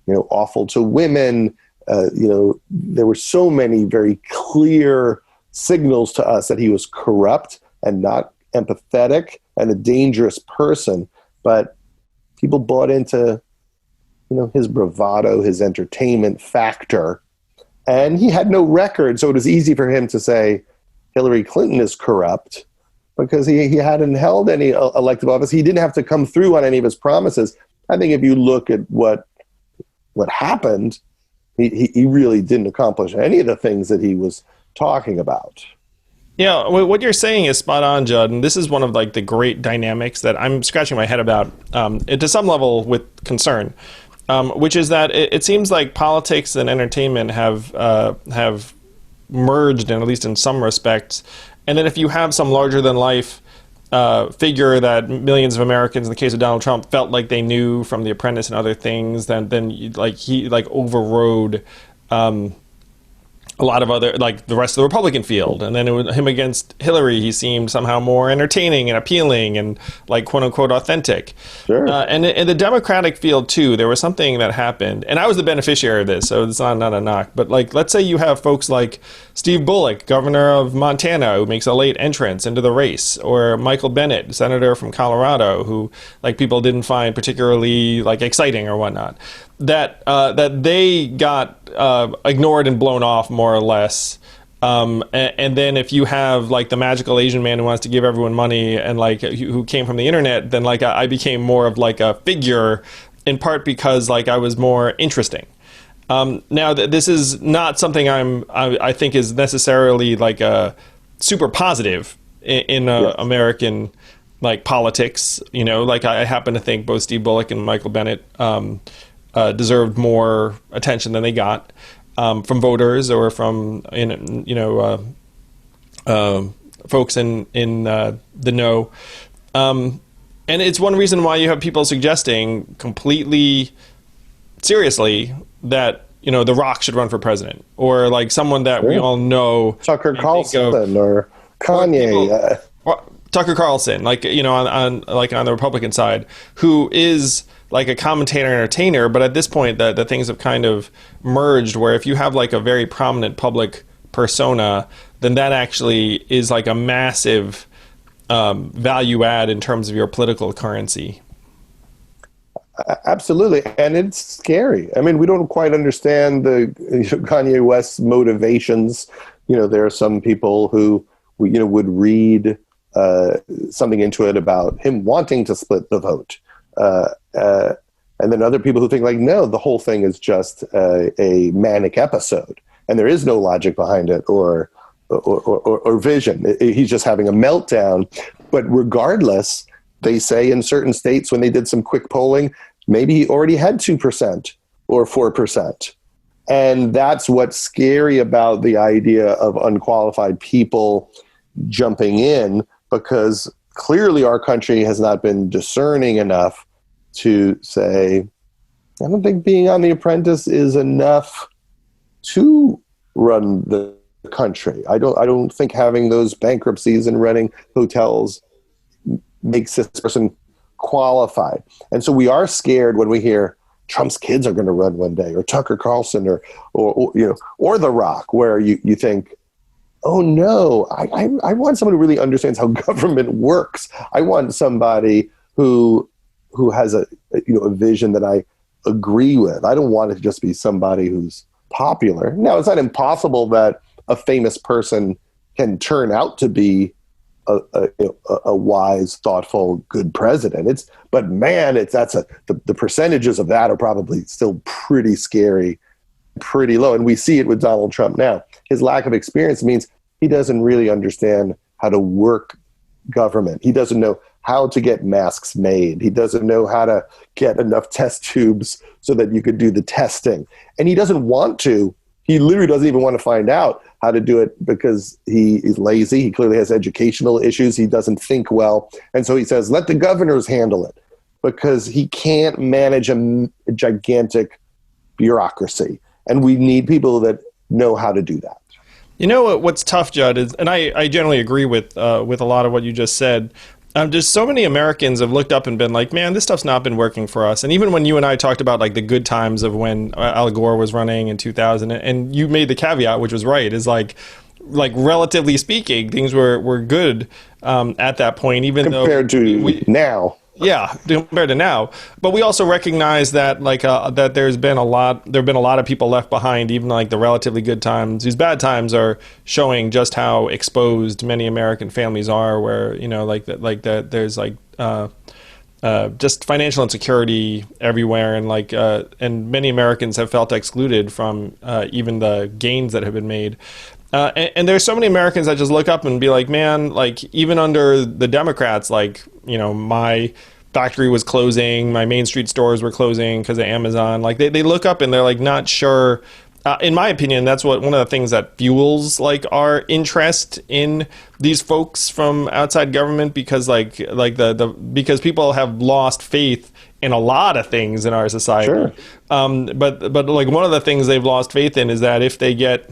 awful to women. There were so many very clear signals to us that he was corrupt and not empathetic and a dangerous person. But people bought into, his bravado, his entertainment factor, and he had no record. So it was easy for him to say Hillary Clinton is corrupt because he hadn't held any elective office. He didn't have to come through on any of his promises. I think if you look at what happened, he really didn't accomplish any of the things that he was talking about. Yeah, what you're saying is spot on, Judd, and this is one of the great dynamics that I'm scratching my head about, to some level with concern, which is that it seems like politics and entertainment have merged, at least in some respects, and that if you have some larger than life figure that millions of Americans, in the case of Donald Trump, felt like they knew from The Apprentice and other things, then he overrode a lot of other, the rest of the Republican field. And then it was him against Hillary. He seemed somehow more entertaining and appealing and quote unquote authentic. Sure. And in the Democratic field too, there was something that happened, and I was the beneficiary of this, so it's not a knock. But let's say you have folks like Steve Bullock, governor of Montana, who makes a late entrance into the race, or Michael Bennet, senator from Colorado, who people didn't find particularly exciting or whatnot. That they got ignored and blown off more or less, and then if you have the magical Asian man who wants to give everyone money and who came from the internet, then I became more of a figure, in part because I was more interesting. Now this is not something I think is necessarily a super positive in yes. American politics. I happen to think both Steve Bullock and Michael Bennet deserved more attention than they got from voters or from folks in the know, and it's one reason why you have people suggesting completely seriously that The Rock should run for president, or someone that we all know, Tucker Carlson or Kanye, Tucker Carlson, on the Republican side, who is a commentator and entertainer, but at this point the things have kind of merged, where if you have a very prominent public persona, then that actually is a massive value add in terms of your political currency. Absolutely, and it's scary. I mean, we don't quite understand the Kanye West's motivations. There are some people who would read something into it about him wanting to split the vote. And then other people who think no, the whole thing is just a manic episode, and there is no logic behind it or vision. He's just having a meltdown. But regardless, they say in certain states, when they did some quick polling, maybe he already had 2% or 4%. And that's what's scary about the idea of unqualified people jumping in, because clearly our country has not been discerning enough to say, I don't think being on The Apprentice is enough to run the the country. I don't think having those bankruptcies and running hotels makes this person qualified. And so we are scared when we hear Trump's kids are going to run one day, or Tucker Carlson, or The Rock, where you think, oh no, I want someone who really understands how government works. I want somebody who has a vision that I agree with. I don't want it to just be somebody who's popular. Now, it's not impossible that a famous person can turn out to be a wise, thoughtful, good president. But the percentages of that are probably still pretty scary, pretty low. And we see it with Donald Trump now. His lack of experience means he doesn't really understand how to work government. He doesn't know how to get masks made. He doesn't know how to get enough test tubes so that you could do the testing. And he doesn't want to. He literally doesn't even want to find out how to do it because he is lazy. He clearly has educational issues. He doesn't think well. And so he says, let the governors handle it, because he can't manage a gigantic bureaucracy. And we need people that know how to do that. You know what's tough, Judd, is, and I generally agree with a lot of what you just said. Just so many Americans have looked up and been like, man, this stuff's not been working for us. And even when you and I talked about like the good times of when Al Gore was running in 2000, and you made the caveat, which was right, is like relatively speaking, things were good at that point, even compared to now. Yeah, compared to now. But we also recognize that that there have been a lot of people left behind, even like the relatively good times. These bad times are showing just how exposed many American families are, where there's just financial insecurity everywhere, and and many Americans have felt excluded from even the gains that have been made. And there's so many Americans that just look up and be like, man, like even under the Democrats, my factory was closing, my Main Street stores were closing because of Amazon. Like they look up and they're like not sure. In my opinion, that's one of the things that fuels like our interest in these folks from outside government, because because people have lost faith in a lot of things in our society. Sure. But like one of the things they've lost faith in is that if they get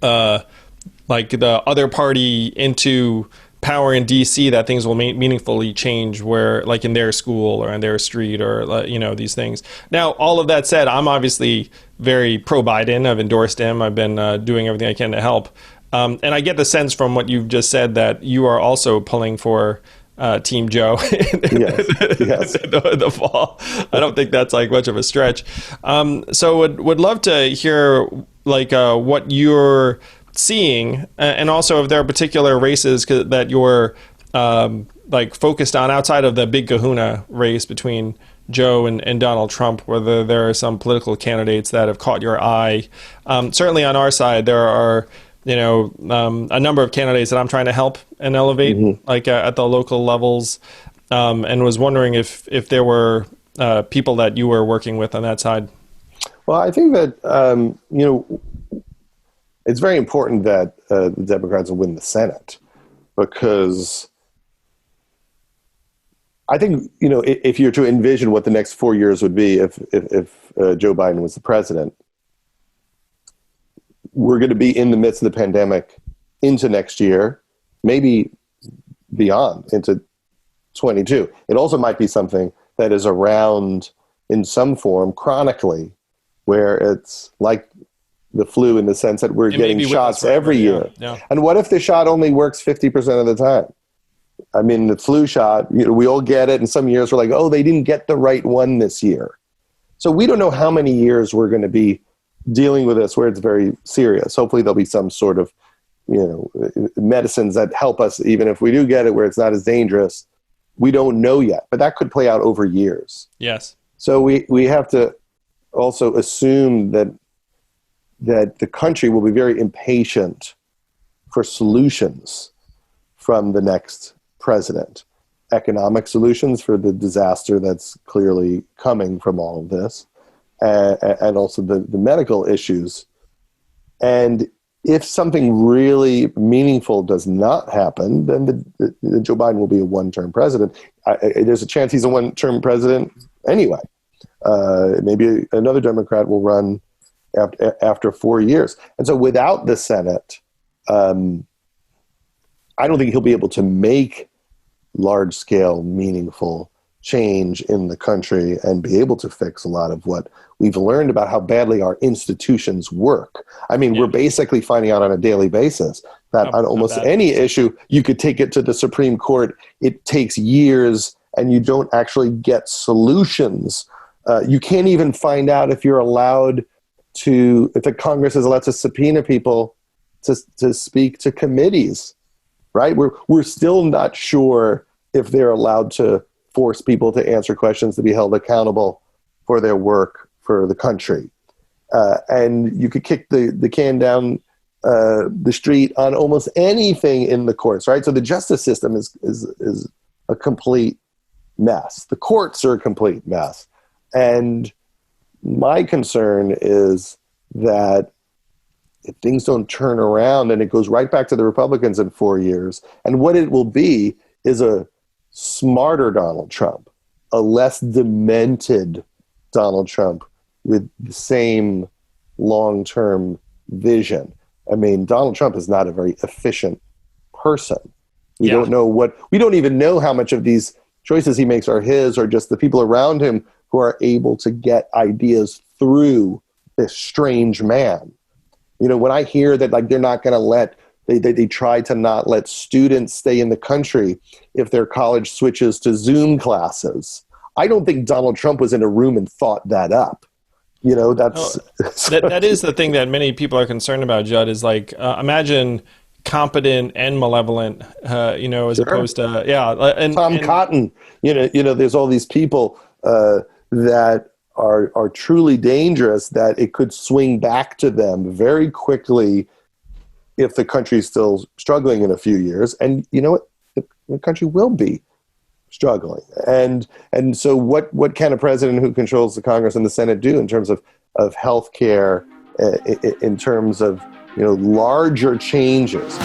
like the other party into power in DC, that things will meaningfully change, where like in their school or in their street, or these things. Now, all of that said, I'm obviously very pro-Biden. I've endorsed him. I've been doing everything I can to help. And I get the sense from what you've just said that you are also pulling for Team Joe yes. in the fall. I don't think that's like much of a stretch. So would love to hear what you're seeing, and also if there are particular races that you're focused on outside of the big kahuna race between Joe and Donald Trump, whether there are some political candidates that have caught your eye. Certainly on our side, there are a number of candidates that I'm trying to help and elevate, at the local levels, and was wondering if there were people that you were working with on that side. Well, I think that it's very important that the Democrats will win the Senate, because I think, if you're to envision what the next 4 years would be if Joe Biden was the president, we're going to be in the midst of the pandemic into next year, maybe beyond, into 22. It also might be something that is around in some form chronically, where it's like the flu in the sense that we're getting shots every year. Yeah. And what if the shot only works 50% of the time? I mean, the flu shot, we all get it, and some years we're like, oh, they didn't get the right one this year. So we don't know how many years we're going to be dealing with this where it's very serious. Hopefully there'll be some sort of, medicines that help us, even if we do get it, where it's not as dangerous. We don't know yet, but that could play out over years. Yes. So we have to also assume that the country will be very impatient for solutions from the next president. Economic solutions for the disaster that's clearly coming from all of this, and also the medical issues. And if something really meaningful does not happen, then the Joe Biden will be a one-term president. There's a chance he's a one-term president anyway. Maybe another Democrat will run after 4 years. And so without the Senate, I don't think he'll be able to make large-scale, meaningful change in the country and be able to fix a lot of what we've learned about how badly our institutions work. I mean, we're basically finding out on a daily basis that on almost any issue, you could take it to the Supreme Court. It takes years, and you don't actually get solutions. You can't even find out if you're allowed to, if the Congress is allowed to subpoena people to speak to committees, right? We're still not sure if they're allowed to force people to answer questions, to be held accountable for their work for the country. And you could kick the can down the street on almost anything in the courts, right? So the justice system is a complete mess. The courts are a complete mess. And my concern is that if things don't turn around and it goes right back to the Republicans in 4 years, and what it will be is a smarter Donald Trump, a less demented Donald Trump with the same long-term vision. I mean, Donald Trump is not a very efficient person. We don't even know how much of these choices he makes are his or just the people around him who are able to get ideas through this strange man. You know, when I hear that, like, they're not going to let, they try to not let students stay in the country if their college switches to Zoom classes. I don't think Donald Trump was in a room and thought that up. You know, that is the thing that many people are concerned about, Judd, is like, imagine competent and malevolent, as opposed to, and Tom Cotton, there's all these people that are truly dangerous, that it could swing back to them very quickly if the country's still struggling in a few years. And you know what? The country will be struggling. And so what can a president who controls the Congress and the Senate do in terms of health care, in terms of larger changes?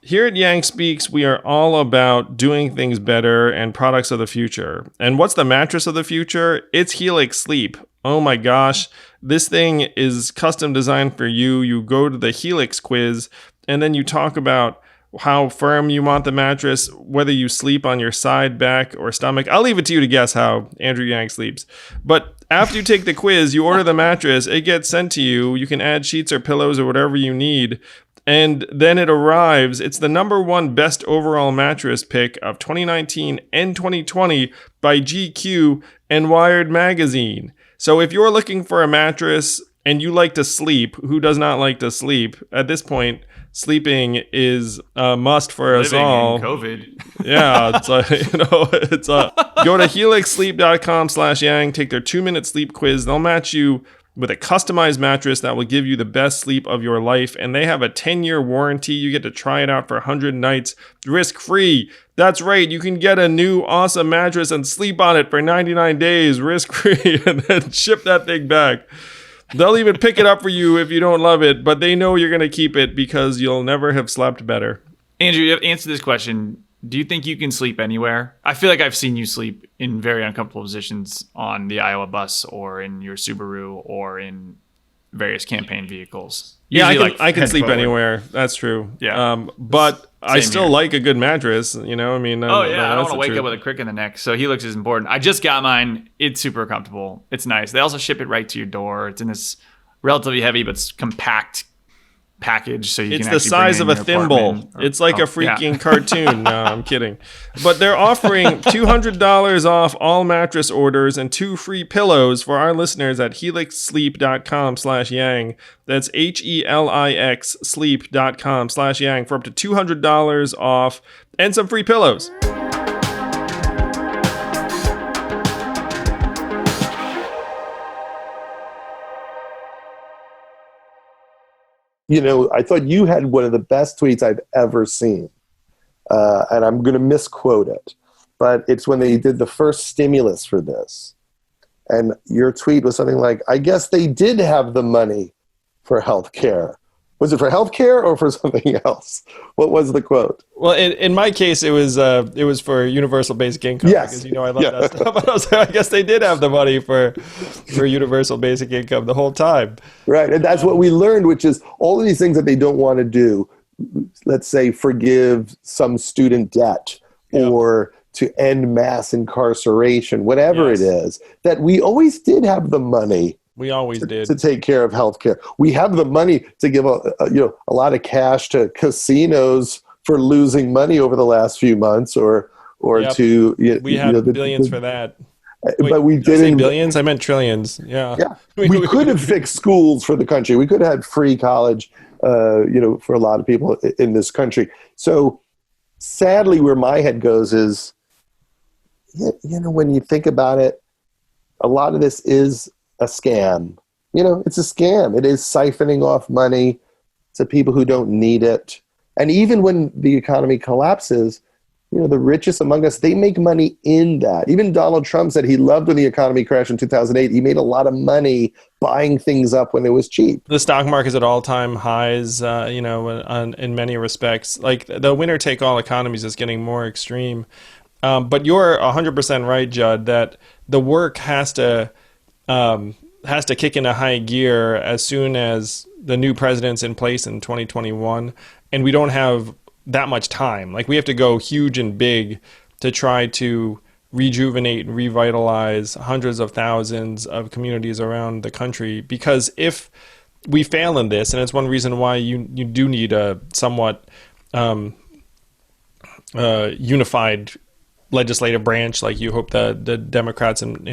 Here at Yang Speaks, we are all about doing things better and products of the future. And what's the mattress of the future? It's Helix Sleep. Oh my gosh, this thing is custom designed for you. You go to the Helix quiz, and then you talk about how firm you want the mattress, whether you sleep on your side, back, or stomach. I'll leave it to you to guess how Andrew Yang sleeps. But after you take the quiz, you order the mattress, it gets sent to you. You can add sheets or pillows or whatever you need. And then it arrives. It's the #1 best overall mattress pick of 2019 and 2020 by GQ and Wired Magazine. So if you're looking for a mattress and you like to sleep, who does not like to sleep? At this point, sleeping is a must for us all. In COVID. Yeah, it's go to helixsleep.com/yang, take their 2-minute sleep quiz. They'll match you with a customized mattress that will give you the best sleep of your life. And they have a 10-year warranty. You get to try it out for 100 nights risk-free. That's right. You can get a new awesome mattress and sleep on it for 99 days risk-free and then ship that thing back. They'll even pick it up for you if you don't love it, but they know you're going to keep it because you'll never have slept better. Andrew, you have answered this question. Do you think you can sleep anywhere? I feel like I've seen you sleep in very uncomfortable positions on the Iowa bus or in your Subaru or in various campaign vehicles. Usually, I can sleep anywhere. That's true. Yeah. But I still like a good mattress. I mean. I don't want to wake up with a crick in the neck. So Helix is important. I just got mine. It's super comfortable. It's nice. They also ship it right to your door. It's in this relatively heavy but compact package, so you it's can the size of a thimble. It's like a freaking cartoon. No, I'm kidding. But they're offering $200 off all mattress orders and 2 free pillows for our listeners at helixsleep.com/yang. That's HELIX sleep.com/yang for up to $200 off and some free pillows. I thought you had one of the best tweets I've ever seen. And I'm going to misquote it. But it's when they did the first stimulus for this. And your tweet was something like, I guess they did have the money for health care, Was it for healthcare or for something else? What was the quote? Well, in my case, it was for universal basic income. Yes. Because I love that stuff. But I was like, I guess they did have the money for universal basic income the whole time. Right, and that's what we learned, which is all of these things that they don't want to do. Let's say forgive some student debt, or to end mass incarceration, whatever it is. That we always did have the money. We always did to take care of healthcare. We have the money to give a lot of cash to casinos for losing money over the last few months, or to we have billions for that. Wait, but we didn't say billions. I meant trillions. Yeah. We could have fixed schools for the country. We could have had free college, for a lot of people in this country. So sadly, where my head goes is, when you think about it, a lot of this is a scam. It's a scam. It is siphoning off money to people who don't need it. And even when the economy collapses, the richest among us, they make money in that. Even Donald Trump said he loved when the economy crashed in 2008. He made a lot of money buying things up when it was cheap. The stock market's at all-time highs, in many respects. Like the winner-take-all economies is getting more extreme. But you're 100% right, Judd, that the work has to kick into high gear as soon as the new president's in place in 2021, and we don't have that much time. Like, we have to go huge and big to try to rejuvenate and revitalize hundreds of thousands of communities around the country, because if we fail in this, and it's one reason why you do need a somewhat unified legislative branch, like you hope the Democrats and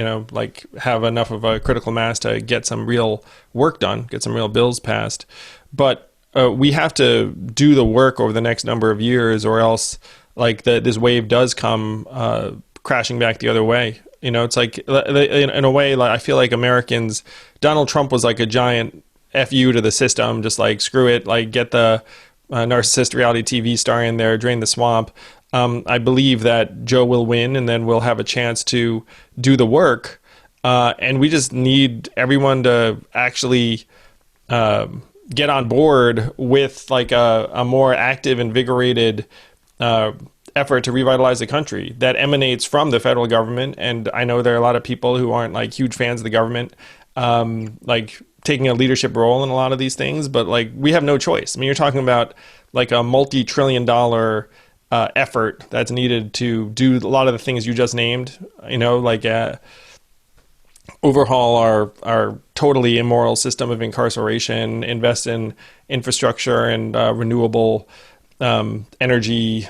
have enough of a critical mass to get some real work done, get some real bills passed. But we have to do the work over the next number of years, or else this wave does come crashing back the other way. It's like, in a way, like, I feel like Americans, Donald Trump was like a giant FU to the system, just like, screw it, like, get the narcissist reality TV star in there, drain the swamp. I believe that Joe will win, and then we'll have a chance to do the work. And we just need everyone to actually get on board with like a more active, invigorated effort to revitalize the country that emanates from the federal government. And I know there are a lot of people who aren't like huge fans of the government, like taking a leadership role in a lot of these things, but like, we have no choice. I mean, you're talking about like a multi-trillion-dollar effort that's needed to do a lot of the things you just named, overhaul our totally immoral system of incarceration, invest in infrastructure and renewable energy,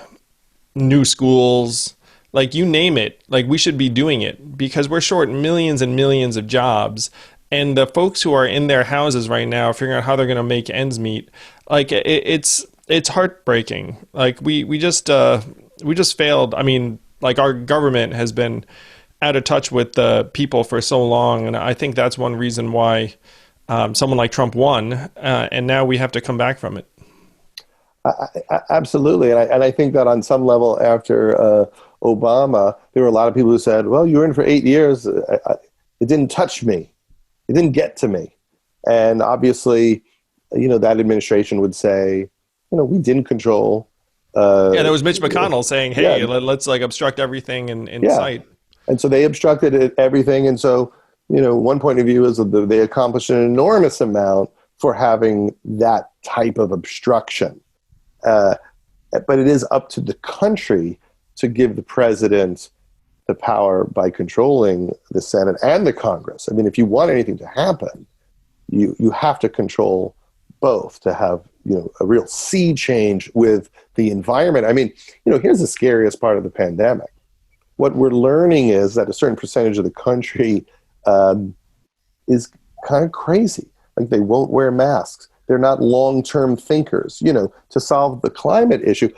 new schools, like you name it. Like, we should be doing it, because we're short millions and millions of jobs. And the folks who are in their houses right now figuring out how they're going to make ends meet, like it's heartbreaking. Like we just failed. I mean, like, our government has been out of touch with the people for so long, and I think that's one reason why someone like Trump won, and now we have to come back from it. Absolutely, and I think that on some level, after Obama, there were a lot of people who said, "Well, you were in for 8 years. It didn't touch me. It didn't get to me." And obviously, that administration would say, we didn't control. There was Mitch McConnell saying, "Hey, let's like obstruct everything in sight." And so they obstructed everything. And so, one point of view is that they accomplished an enormous amount for having that type of obstruction. But it is up to the country to give the president the power by controlling the Senate and the Congress. I mean, if you want anything to happen, you have to control both to have, a real sea change with the environment. I mean, here's the scariest part of the pandemic. What we're learning is that a certain percentage of the country is kind of crazy. Like, they won't wear masks. They're not long-term thinkers. To solve the climate issue,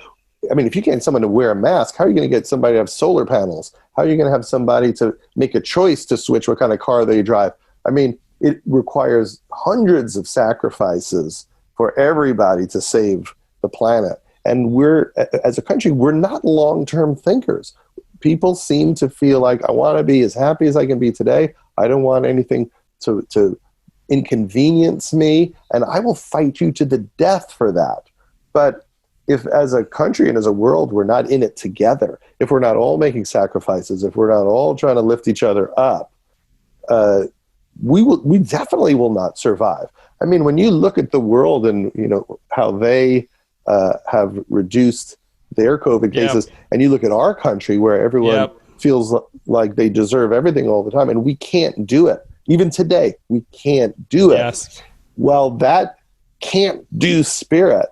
I mean, if you can't get someone to wear a mask, how are you going to get somebody to have solar panels? How are you going to have somebody to make a choice to switch what kind of car they drive? I mean, it requires hundreds of sacrifices for everybody to save the planet. And as a country, we're not long-term thinkers. People seem to feel like, I want to be as happy as I can be today. I don't want anything to inconvenience me, and I will fight you to the death for that. But if as a country and as a world, we're not in it together, if we're not all making sacrifices, if we're not all trying to lift each other up, we definitely will not survive. I mean, when you look at the world and, you know, how they have reduced their COVID cases, and you look at our country where everyone feels like they deserve everything all the time, and we can't do it. Even today, we can't do it. Yes. Well, that can't do spirit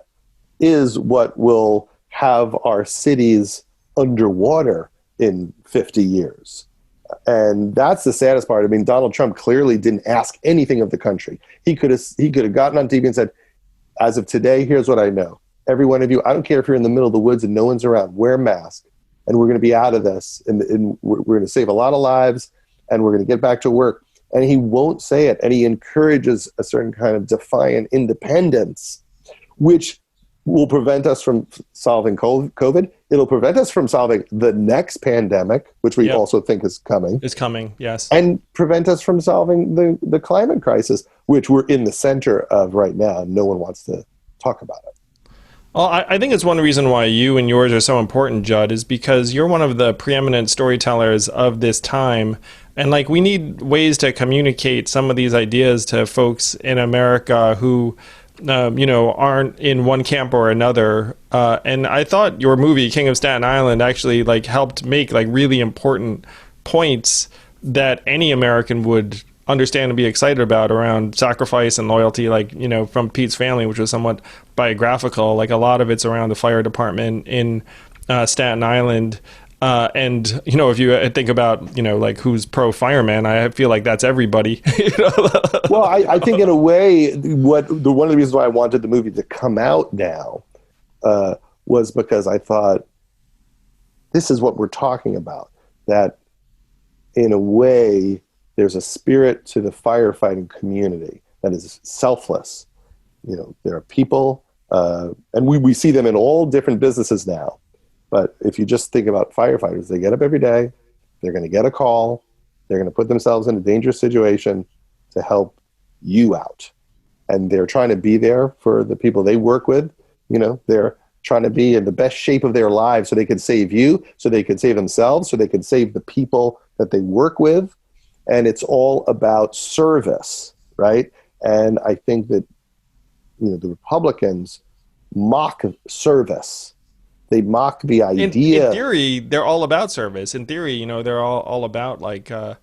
is what will have our cities underwater in 50 years. And that's the saddest part. I mean, Donald Trump clearly didn't ask anything of the country. He could have gotten on TV and said, as of today, here's what I know. Every one of you, I don't care if you're in the middle of the woods and no one's around, wear a mask, and we're going to be out of this, and we're going to save a lot of lives, and we're going to get back to work. And he won't say it, and he encourages a certain kind of defiant independence, which will prevent us from solving COVID. It'll prevent us from solving the next pandemic, which we also think is coming. Is coming, yes. And prevent us from solving the climate crisis, which we're in the center of right now. No one wants to talk about it. Well, I think it's one reason why you and yours are so important, Judd, is because you're one of the preeminent storytellers of this time. And like, we need ways to communicate some of these ideas to folks in America who, you know, aren't in one camp or another. And I thought your movie, King of Staten Island, actually like helped make like really important points that any American would understand and be excited about around sacrifice and loyalty, like, you know, from Pete's family, which was somewhat biographical. Like, a lot of it's around the fire department in Staten Island. And, you know, if you think about, you know, like who's pro fireman, I feel like that's everybody. You know? Well, I think in a way, one of the reasons why I wanted the movie to come out now was because I thought this is what we're talking about, that in a way, there's a spirit to the firefighting community that is selfless. You know, there are people, and we see them in all different businesses now. But if you just think about firefighters, they get up every day, they're going to get a call, they're going to put themselves in a dangerous situation to help you out. And they're trying to be there for the people they work with. You know, they're trying to be in the best shape of their lives so they can save you, so they can save themselves, so they can save the people that they work with. And it's all about service, right? And I think that, you know, the Republicans mock service. They mock the idea. In theory, they're all about service. In theory, you know, they're all about like the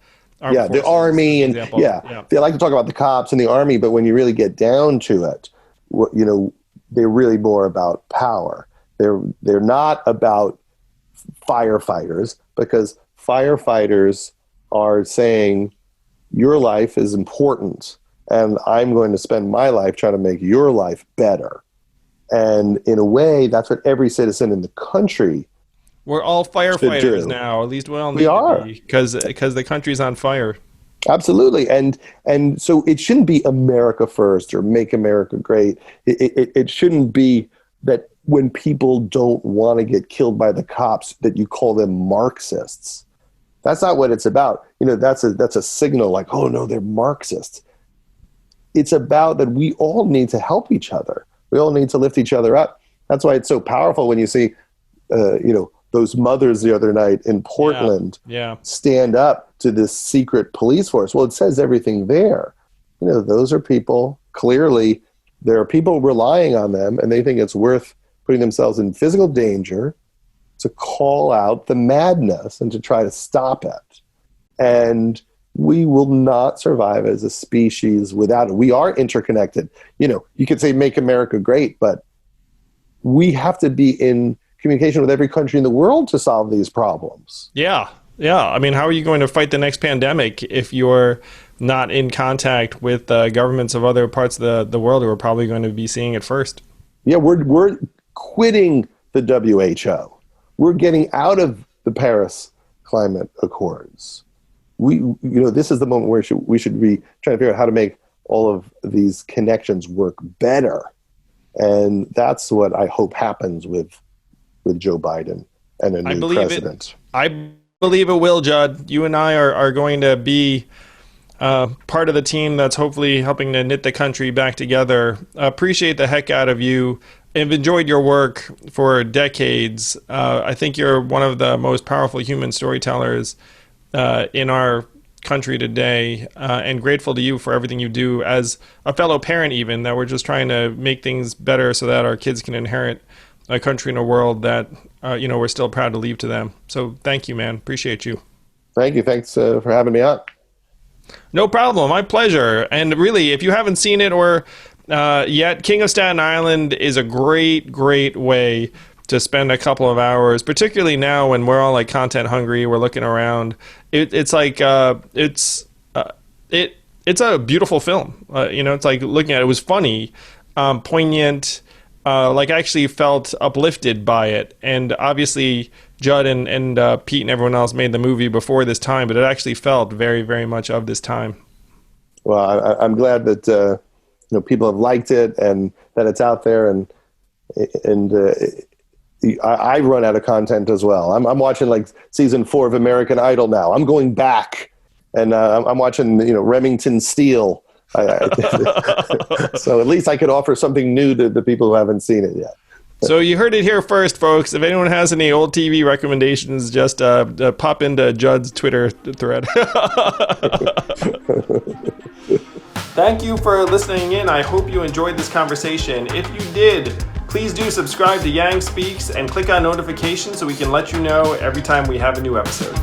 army, and they like to talk about the cops and the army, but when you really get down to it, you know, they're really more about power. They're not about firefighters, because firefighters are saying your life is important and I'm going to spend my life trying to make your life better. And in a way, that's what every citizen in the country. We're all firefighters now, at least we are, because the country's on fire. Absolutely. And so it shouldn't be America first or make America great. It shouldn't be that when people don't want to get killed by the cops that you call them Marxists. That's not what it's about. You know, that's a signal like, oh no, they're Marxists. It's about that we all need to help each other. We all need to lift each other up. That's why it's so powerful when you see, you know, those mothers the other night in Portland stand up to this secret police force. Well, it says everything there. You know, those are people, clearly, there are people relying on them, and they think it's worth putting themselves in physical danger to call out the madness and to try to stop it. And we will not survive as a species without it. We are interconnected. You know, you could say make America great, but we have to be in communication with every country in the world to solve these problems. Yeah. I mean, how are you going to fight the next pandemic if you're not in contact with governments of other parts of the world who are probably going to be seeing it first? Yeah, we're quitting the WHO. We're getting out of the Paris Climate Accords. This is the moment where we should be trying to figure out how to make all of these connections work better. And that's what I hope happens with Joe Biden and a new president. I believe it will, Judd. You and I are going to be part of the team that's hopefully helping to knit the country back together. Appreciate the heck out of you. I've enjoyed your work for decades. I think you're one of the most powerful human storytellers in our country today, and grateful to you for everything you do as a fellow parent, even, that we're just trying to make things better so that our kids can inherit a country and a world that we're still proud to leave to them. So thank you, man. Appreciate you. Thank you. Thanks for having me on. No problem. My pleasure. And really, if you haven't seen it or yet, King of Staten Island is a great, great way to spend a couple of hours, particularly now when we're all like content hungry. We're looking around. It's a beautiful film. It's like looking at it. It was funny, poignant. Like I actually felt uplifted by it. And obviously Judd and Pete and everyone else made the movie before this time, but it actually felt very, very much of this time. Well, I'm glad that people have liked it and that it's out there, and I run out of content as well. I'm watching like season 4 of American Idol now. I'm going back, and I'm watching Remington Steele. So at least I could offer something new to the people who haven't seen it yet. So you heard it here first, folks. If anyone has any old TV recommendations, just pop into Judd's Twitter thread. Thank you for listening in. I hope you enjoyed this conversation. If you did, please do subscribe to Yang Speaks and click on notifications so we can let you know every time we have a new episode.